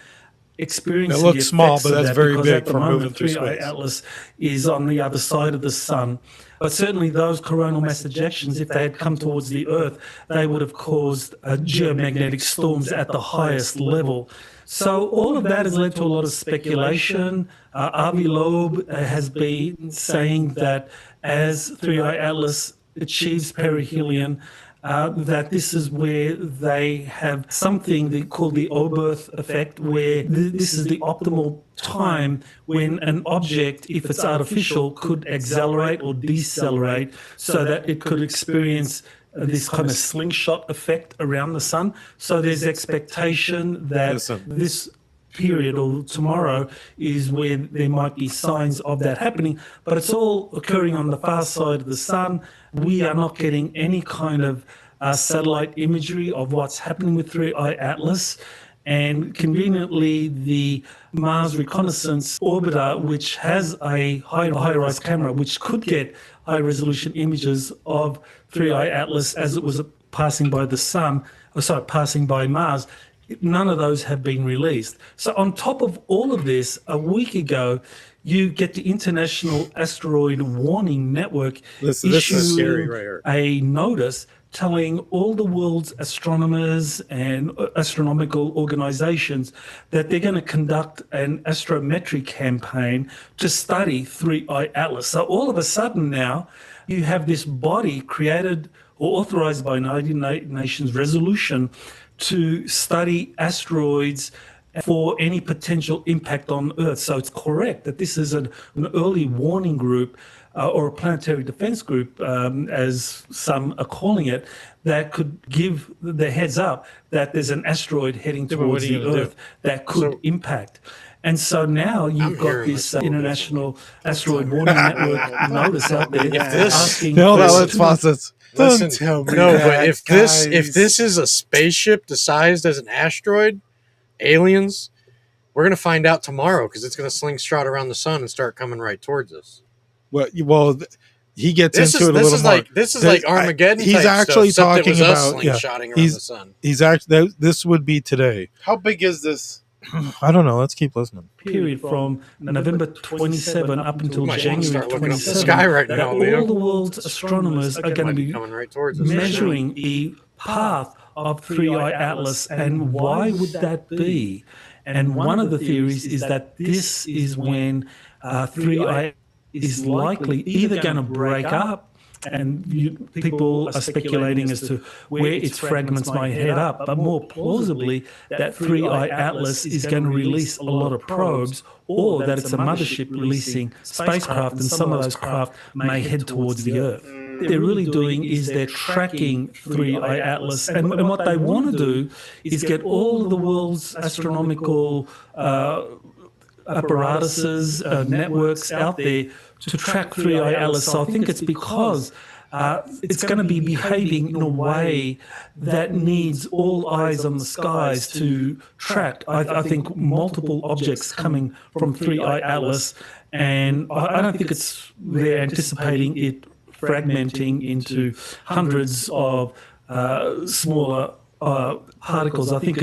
experiencing It looks the small, effects but of that's that very because big at the for moment, moving through 3i space. Atlas is on the other side of the sun. But certainly those coronal mass ejections, if they had come towards the Earth, they would have caused geomagnetic storms at the highest level. So all of that has led to a lot of speculation. Avi Loeb has been saying that as 3i Atlas achieves perihelion, that this is where they have something they call the Oberth effect, where this is the optimal time when an object, if it's artificial, could accelerate or decelerate so that it could experience this kind of slingshot effect around the sun. So there's expectation that this period or tomorrow is where there might be signs of that happening, but it's all occurring on the far side of the sun. We are not getting any kind of satellite imagery of what's happening with 3i Atlas. And conveniently, the Mars Reconnaissance Orbiter, which has a high-rise camera, which could get high-resolution images of 3i Atlas as it was passing by the sun, passing by Mars, none of those have been released. So on top of all of this, a week ago, you get the International Asteroid Warning Network issuing a notice telling all the world's astronomers and astronomical organizations that they're going to conduct an astrometry campaign to study 3i Atlas. So all of a sudden now, you have this body created or authorized by United Nations resolution to study asteroids for any potential impact on Earth. So it's correct that this is an early warning group or a planetary defense group, as some are calling it, that could give the heads up that there's an asteroid heading towards the Earth that could impact. And so now you've got this International Asteroid Warning Network notice out there asking... Listen, tell me no, that, but if guys. this is a spaceship disguised as an asteroid, aliens, we're gonna find out tomorrow because it's gonna slingshot around the sun and start coming right towards us. Well, he gets into it a little more. This is like Armageddon. He's actually talking about slingshotting around the sun. He's actually this would be today. How big is this? I don't know. Let's keep listening. Period from November 27 up until January start looking up the 27. sky right now, Leo. All the world's astronomers are going to be coming right towards us. measuring the path of 3i Atlas, and why would that be? And one of the theories is that this is when 3I is likely either going to break up, and people are speculating as to where its fragments may head up, but more plausibly that 3I Atlas is going to release a lot of probes, or that it's a mothership releasing spacecraft, and some of those craft may head towards the Earth. What they're really doing is they're tracking 3I Atlas, and what they want to do is get all of the world's astronomical apparatuses, networks out there to track 3I Atlas. So I think it's because it's going to be behaving in a way that needs all eyes on the skies to track. I think multiple objects coming from 3I Atlas, and I don't think they're anticipating it fragmenting into hundreds of smaller particles. I think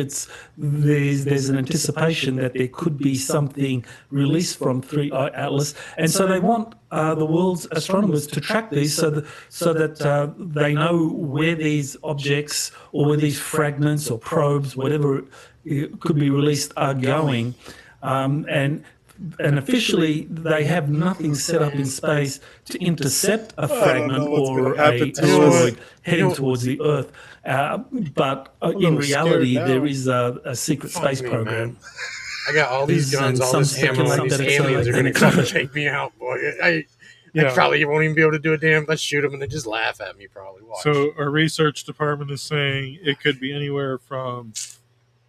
there's an anticipation that there could be something released from 3I Atlas, and so they want the world's astronomers to track these so that they know where these objects or where these fragments or probes, whatever it could be released, are going, and officially, they have nothing set up in space to intercept a fragment or a asteroid heading towards the Earth. But in reality, there is a secret space program. Man. I got all these guns, all this ammo, and these aliens are going to come and take me out, boy. I probably won't even be able to do a damn. Let's shoot them, and they just laugh at me, probably. Watch. So our research department is saying it could be anywhere from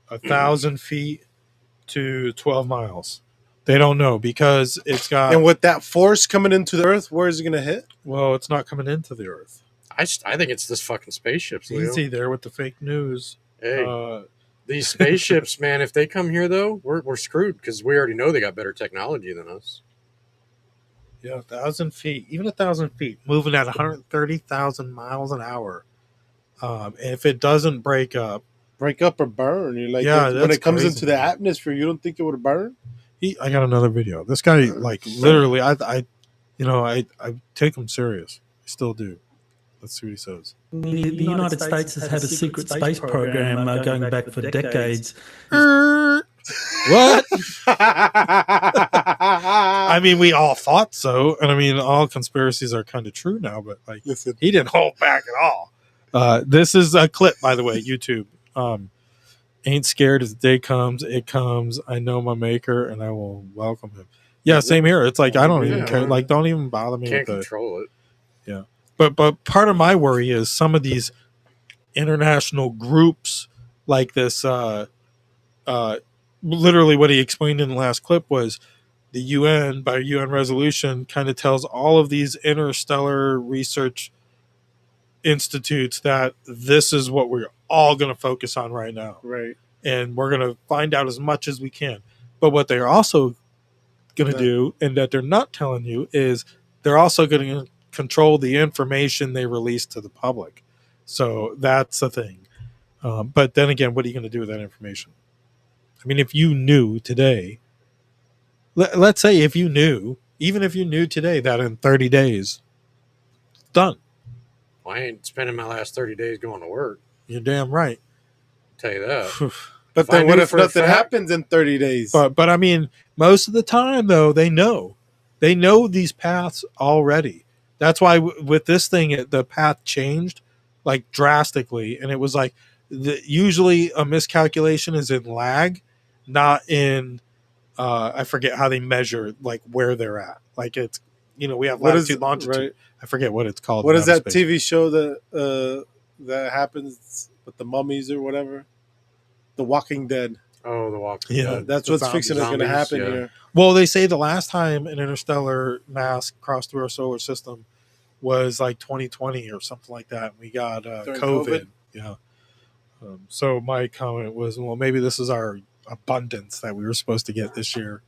1,000 feet to 12 miles. They don't know because it's got... And with that force coming into the Earth, where is it going to hit? Well, it's not coming into the Earth. I think it's this fucking spaceships, Leo. Easy there with the fake news. Hey, these spaceships, man, if they come here, though, we're screwed because we already know they got better technology than us. Yeah, 1,000 feet. Even 1,000 feet. Moving at 130,000 miles an hour. If it doesn't break up or burn. You're like, when it comes into the atmosphere, you don't think it would burn? I got another video. This guy, like, literally, I take him serious. I still do. Let's see what he says. The United States has had a secret space program going back for decades. What? I mean, we all thought so, and I mean, all conspiracies are kind of true now. But like, listen, he didn't hold back at all. This is a clip, by the way, YouTube. Ain't scared as the day comes, it comes. I know my maker, and I will welcome him. Yeah, same here. It's like I don't even care. Like, don't even bother me. Can't control it. Yeah, but part of my worry is some of these international groups like this. Literally, what he explained in the last clip was the UN, by UN resolution, kind of tells all of these interstellar research institutes that this is what we're all going to focus on right now. Right. And we're going to find out as much as we can. But what they're also going to do, and that they're not telling you, is they're also going to control the information they release to the public. So that's the thing. But then again, what are you going to do with that information? I mean, if you knew today, let's say if you knew, even if you knew today that in 30 days, it's done. Well, I ain't spending my last 30 days going to work. You're damn right. I'll tell you that. But then what if nothing happens in 30 days? But I mean, most of the time, though, they know these paths already. That's why with this thing, the path changed like drastically. And it was like usually a miscalculation is in lag, not in I forget how they measure like where they're at. Like it's, we have latitude, longitude. Right. I forget what it's called. What is that TV show that happens with the mummies or whatever? The Walking Dead. Oh, The Walking Dead. That's what's fixing is going to happen here. Well, they say the last time an interstellar mass crossed through our solar system was like 2020 or something like that. We got COVID. Yeah. So my comment was, well, maybe this is our abundance that we were supposed to get this year.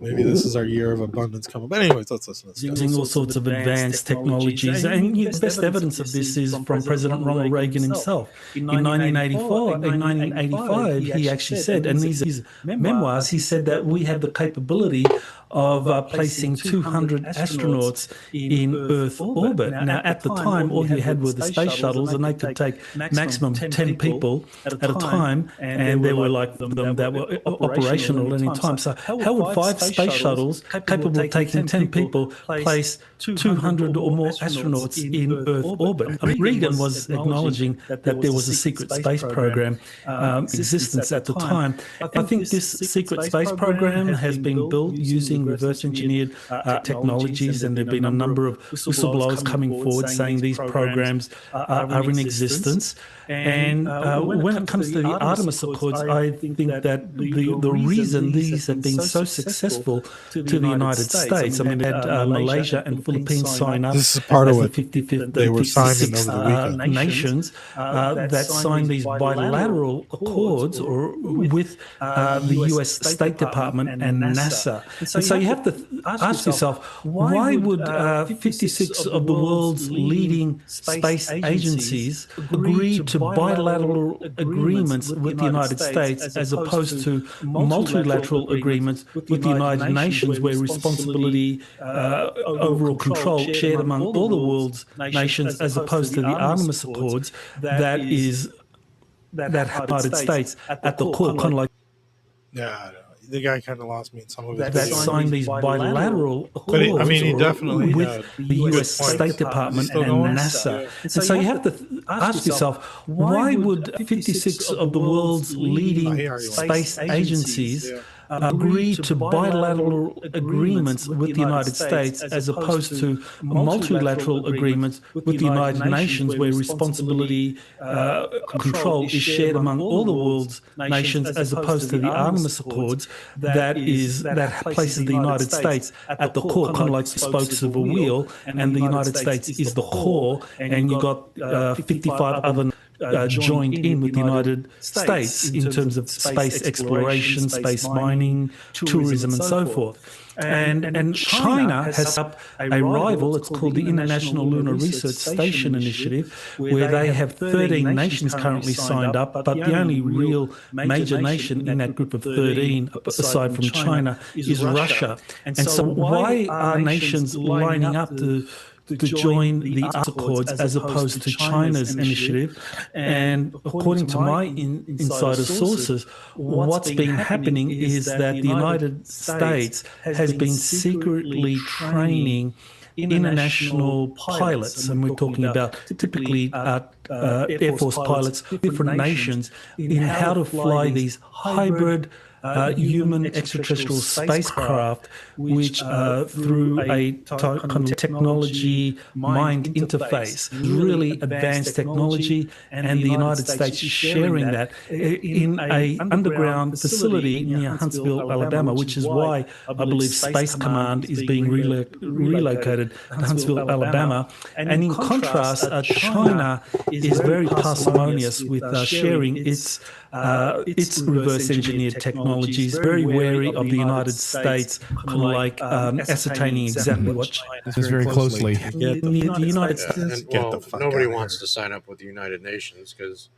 Maybe this is our year of abundance coming. But anyways, let's listen to this. Using all sorts of advanced technologies. And the best evidence of this is from President Ronald Reagan himself. In 1985, he actually said, and these are his memoirs, he said that we have the capability of placing 200 astronauts in Earth orbit. Now, at the time, all you had were the space shuttles, and they could take maximum 10 people at a time, and there were like them that were operational at any time. So how would 5 space shuttles capable of taking 10 people place 200 or more astronauts in Earth orbit? I mean, Reagan was acknowledging that there was a secret space program in existence at the time. I think this secret space program has been built using reverse engineered technologies, and there have been a number of whistleblowers coming forward saying these programs are in existence. And when it comes to the Artemis Accords, I think that the reason these have been so successful to the United States, I mean, they had Malaysia and Philippines sign up. This is part of what the 55th they and were signing 56th over the weekend. nations that signed these bilateral accords or with the US State Department and NASA. And so you have to ask yourself, why would 56 of the world's leading space agencies agree to bilateral agreements with the United States as opposed to multilateral agreements with the United Nations, where responsibility, overall control shared among all the world's nations, as opposed to the Artemis Accords that have the United States at the core, kind of like Yeah, I don't know. The guy kind of lost me in some of his that videos. signed these bilateral But he accords definitely with had the US State Department and NASA. And so you have to ask yourself, why would 56 of the world's leading space agencies agree to bilateral agreements with the United States as opposed to multilateral agreements with the United Nations, where responsibility, control is shared among all the world's nations, as opposed to the Artemis Accords that places the United States at the core, kind of like the spokes of a wheel, and the United States is the core, and you've got 55 other joined in with the United States in terms of space exploration, space mining, tourism, and so forth. And China has set up a rival. It's called the International Lunar Research Station Initiative, where they have 13 nations currently signed up, but the only real major nation in that group of 13, aside from China, is Russia. And so why are nations lining up to join the Accords as opposed to China's initiative? And according to my insider sources, what's been happening is that the United States has been secretly training international pilots, and we're talking about typically Air Force pilots, different nations, in how to fly these hybrid human extraterrestrial spacecraft, which through a kind of technology mind interface, really advanced technology, and the United States is sharing that in a underground facility near Huntsville, Alabama, which is why I believe Space Command is being relocated to Huntsville, Alabama. And in contrast, China is very parsimonious with sharing its reverse engineered technologies, very wary of the United States, like ascertaining exactly what China This very closely. Yeah, the United States. Nobody wants to sign up with the United Nations because,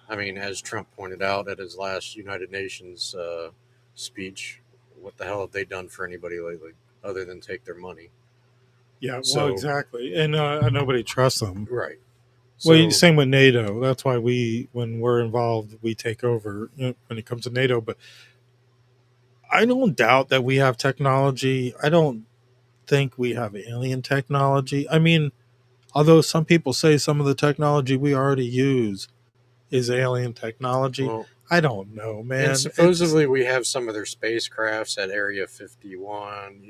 I mean, as Trump pointed out at his last United Nations speech, what the hell have they done for anybody lately other than take their money? Yeah, well, exactly. And nobody trusts them. Right. Well, same with NATO. That's why when we're involved, we take over when it comes to NATO. But I don't doubt that we have technology. I don't think we have alien technology. I mean, although some people say some of the technology we already use is alien technology, well, I don't know, man. And supposedly we have some of their spacecrafts at Area 51,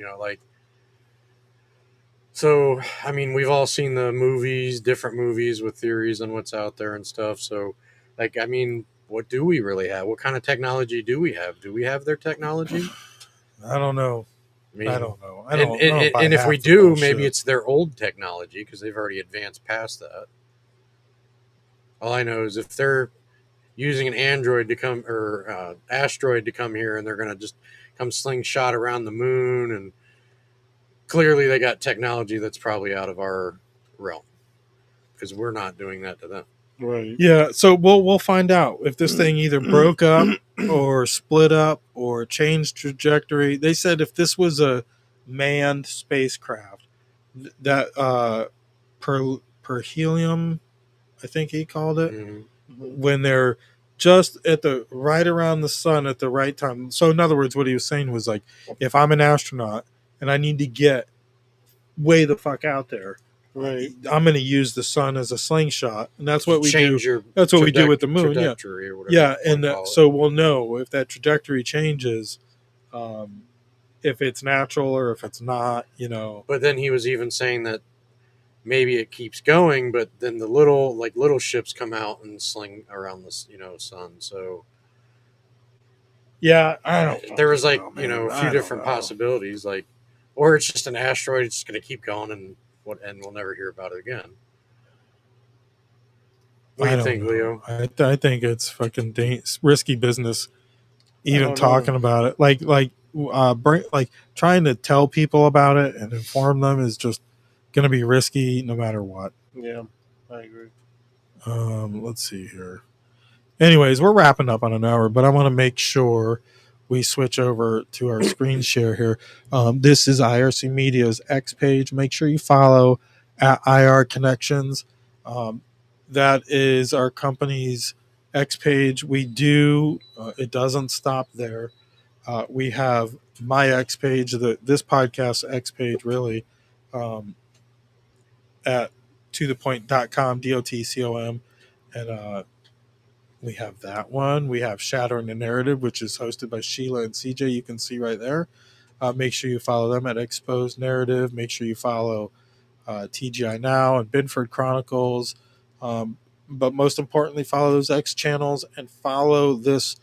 So, I mean, we've all seen the movies, different movies with theories on what's out there and stuff. So, I mean, what do we really have? What kind of technology do we have? Do we have their technology? I don't know. I don't know. I don't know. And if we do, maybe it's their old technology because they've already advanced past that. All I know is if they're using an android to come or asteroid to come here and they're going to just come slingshot around the moon, and clearly they got technology that's probably out of our realm because we're not doing that to them. Right. Yeah, so we'll find out if this thing either broke up or split up or changed trajectory. They said if this was a manned spacecraft, that perhelium, I think he called it, when they're just at the right around the sun at the right time. So in other words, what he was saying was like, if I'm an astronaut and I need to get way the fuck out there, Right. I'm going to use the sun as a slingshot, and that's what we Change do. your That's what we do with the moon. Yeah, trajectory or whatever yeah, you and wanna call it. so we'll know if that trajectory changes, if it's natural or if it's not. You know, But then he was even saying that maybe it keeps going, but then the little ships come out and sling around the sun. So yeah, I don't. there was fucking know, man. a I few don't different know. possibilities, or it's just an asteroid, it's just going to keep going and we'll never hear about it again. What do I you don't think, know. Leo? I think it's fucking risky business. Even don't talking know. about it, like trying to tell people about it and inform them is just going to be risky no matter what. Yeah, I agree. Let's see here. Anyways, we're wrapping up on an hour, but I want to make sure we switch over to our screen share here. This is IRC Media's X page. Make sure you follow at IR Connections. That is our company's X page. We do, it doesn't stop there. We have my X page, this podcast X page, really, at tothepoint.com, DOTCOM. And we have that one. We have Shattering the Narrative, which is hosted by Sheila and CJ. You can see right there. Make sure you follow them at Exposed Narrative. Make sure you follow TGI Now and Binford Chronicles. But most importantly, follow those X channels and follow this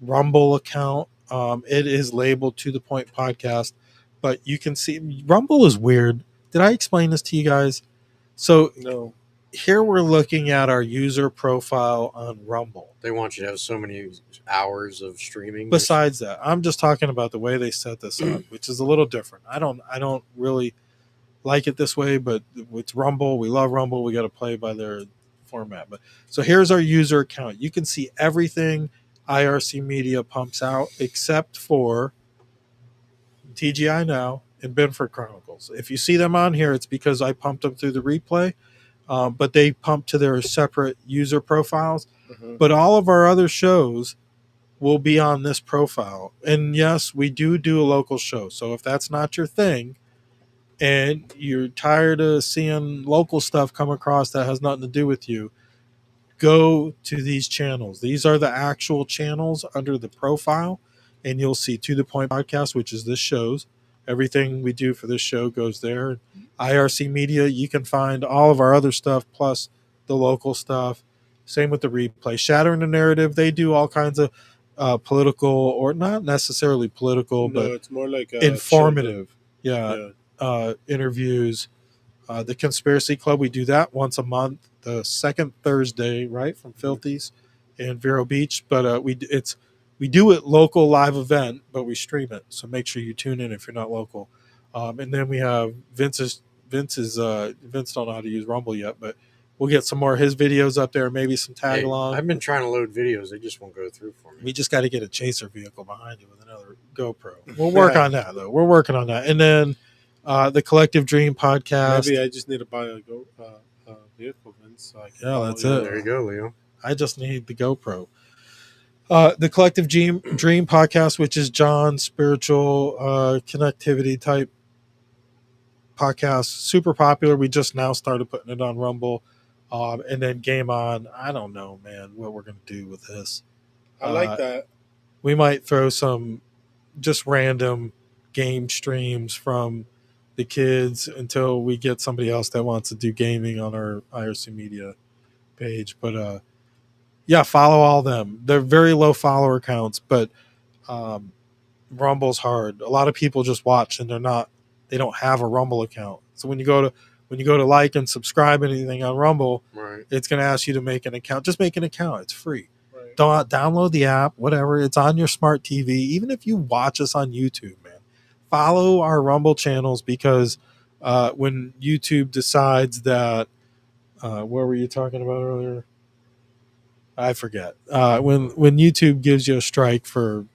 Rumble account. It is labeled To The Point Podcast, but you can see Rumble is weird. Did I explain this to you guys? So No. here we're looking at our user profile on Rumble. They want you to have so many hours of streaming. Besides that, I'm just talking about the way they set this up, which is a little different. I don't really like it this way, but it's Rumble. We love Rumble. We got to play by their format. But so here's our user account. You can see everything IRC Media pumps out except for TGI Now and Binford Chronicles. If you see them on here, it's because I pumped them through the replay, but they pump to their separate user profiles. But all of our other shows will be on this profile. And yes, we do a local show. So if that's not your thing and you're tired of seeing local stuff come across that has nothing to do with you, go to these channels. These are the actual channels under the profile, and you'll see To The Point Podcast, which is this show's. Everything we do for this show goes there. IRC Media, you can find all of our other stuff plus the local stuff. Same with the replay. Shattering the Narrative, they do all kinds of political, or not necessarily political, but it's more like informative. Interviews. The Conspiracy Club, we do that once a month, the second Thursday, right, from Filthy's in Vero Beach. But we do it local live event, but we stream it. So make sure you tune in if you're not local. And then we have Vince don't know how to use Rumble yet, but we'll get some more of his videos up there, maybe some tag along. I've been trying to load videos; they just won't go through for me. We just got to get a chaser vehicle behind you with another GoPro. We'll work on that, though. We're working on that. And then the Collective Dream podcast. Maybe I just need to buy a vehicle, Vince. So that's it. There you go, Leo. I just need the GoPro. The Collective Dream podcast, which is John's spiritual connectivity type podcast, super popular. We just now started putting it on Rumble. And then Game On. I don't know, man, what we're going to do with this. I like that. We might throw some just random game streams from the kids until we get somebody else that wants to do gaming on our IRC Media page. But follow all them. They're very low follower counts, but Rumble's hard. A lot of people just watch and they don't have a Rumble account. So when you go to like and subscribe anything on Rumble, right, it's going to ask you to make an account. Just make an account. It's free. Right. download the app, whatever. It's on your smart TV. Even if you watch us on YouTube, man, follow our Rumble channels because when YouTube decides that, what were you talking about earlier? I forget. When YouTube gives you a strike for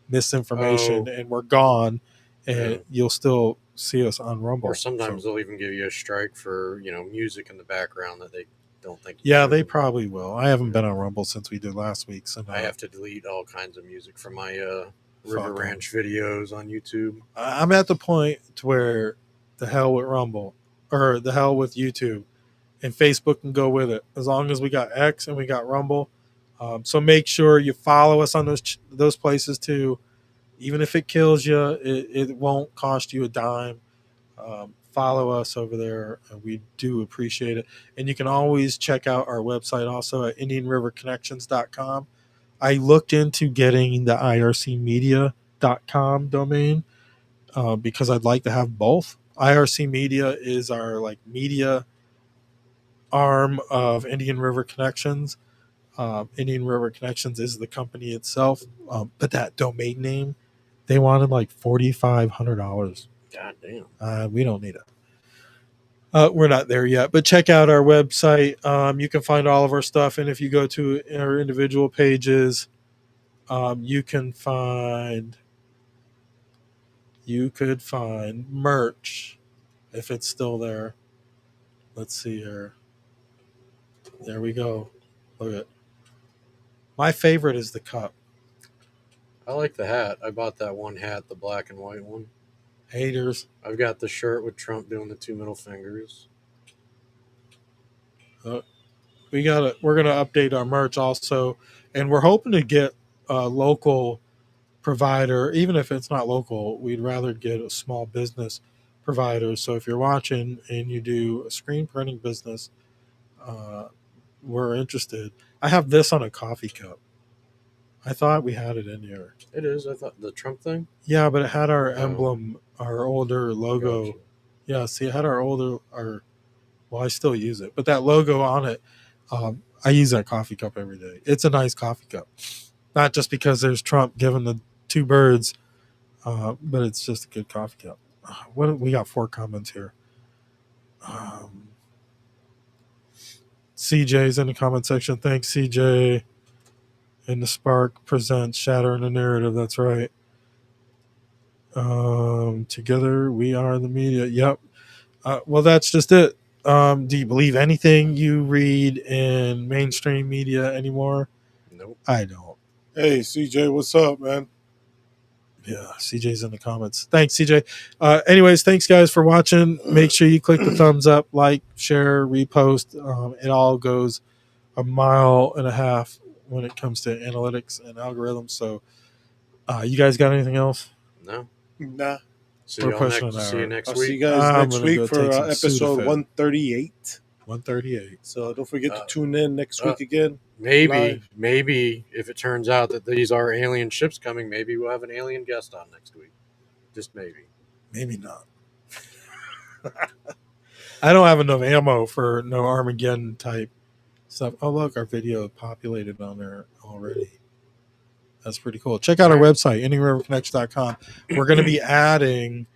misinformation and we're gone, and you'll still see us on Rumble. Or sometimes they'll even give you a strike for music in the background that they don't think. Yeah, they probably will. I haven't been on Rumble since we did last week, so I have to delete all kinds of music from my River Ranch videos on YouTube. I'm at the point to where the hell with Rumble or the hell with YouTube, and Facebook can go with it as long as we got X and we got Rumble. So make sure you follow us on those places too. Even if it kills you, it won't cost you a dime. Follow us over there. We do appreciate it. And you can always check out our website also at IndianRiverConnections.com. I looked into getting the IRCmedia.com domain because I'd like to have both. IRC Media is our media arm of Indian River Connections. Indian River Connections is the company itself, but that domain name, they wanted $4,500. God damn. We don't need it. We're not there yet, but check out our website. You can find all of our stuff, and if you go to our individual pages, you could find merch if it's still there. Let's see here. There we go. Look at it. My favorite is the cup. I like the hat. I bought that one hat, the black and white one. Haters. I've got the shirt with Trump doing the 2 middle fingers. We're gonna update our merch also, and we're hoping to get a local provider. Even if it's not local, we'd rather get a small business provider. So if you're watching and you do a screen printing business, we're interested. I have this on a coffee cup. I thought we had it in here. It is. I thought the Trump thing. Yeah, but it had our emblem, our older logo. Gotcha. Yeah, see, it had well, I still use it, but that logo on it, I use that coffee cup every day. It's a nice coffee cup. Not just because there's Trump giving the 2 birds, but it's just a good coffee cup. We got 4 comments here. CJ's in the comment section. Thanks, CJ. And the Spark presents Shattering the Narrative. That's right. Together we are the media. Yep. Well, that's just it. Do you believe anything you read in mainstream media anymore? Nope. I don't. Hey, CJ, what's up, man? Yeah, CJ's in the comments. Thanks, CJ. Anyways, thanks, guys, for watching. Make sure you click the thumbs up, like, share, repost. It all goes a mile and a half when it comes to analytics and algorithms. So, you guys got anything else? No. Nah. See you next I'll week. see you guys next week for take some episode Sudafed. 138. 138. So don't forget to tune in next week again. Maybe if it turns out that these are alien ships coming, maybe we'll have an alien guest on next week. Just maybe. Maybe not. I don't have enough ammo for no Armageddon type stuff. Oh, look, our video populated on there already. That's pretty cool. Check out our website, IndianRiverConnections.com. We're going to be adding,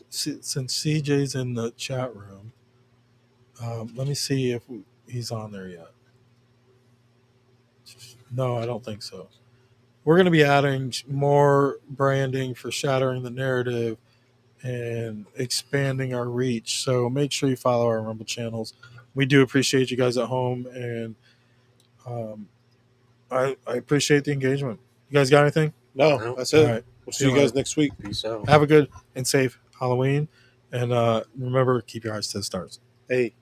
since CJ's in the chat room, let me see if he's on there yet. No, I don't think so. We're going to be adding more branding for Shattering the Narrative and expanding our reach. So make sure you follow our Rumble channels. We do appreciate you guys at home, and I appreciate the engagement. You guys got anything? No, that's it. All right. We'll see you guys next week. Peace out. Have a good and safe Halloween. And remember, keep your eyes to the stars. Hey.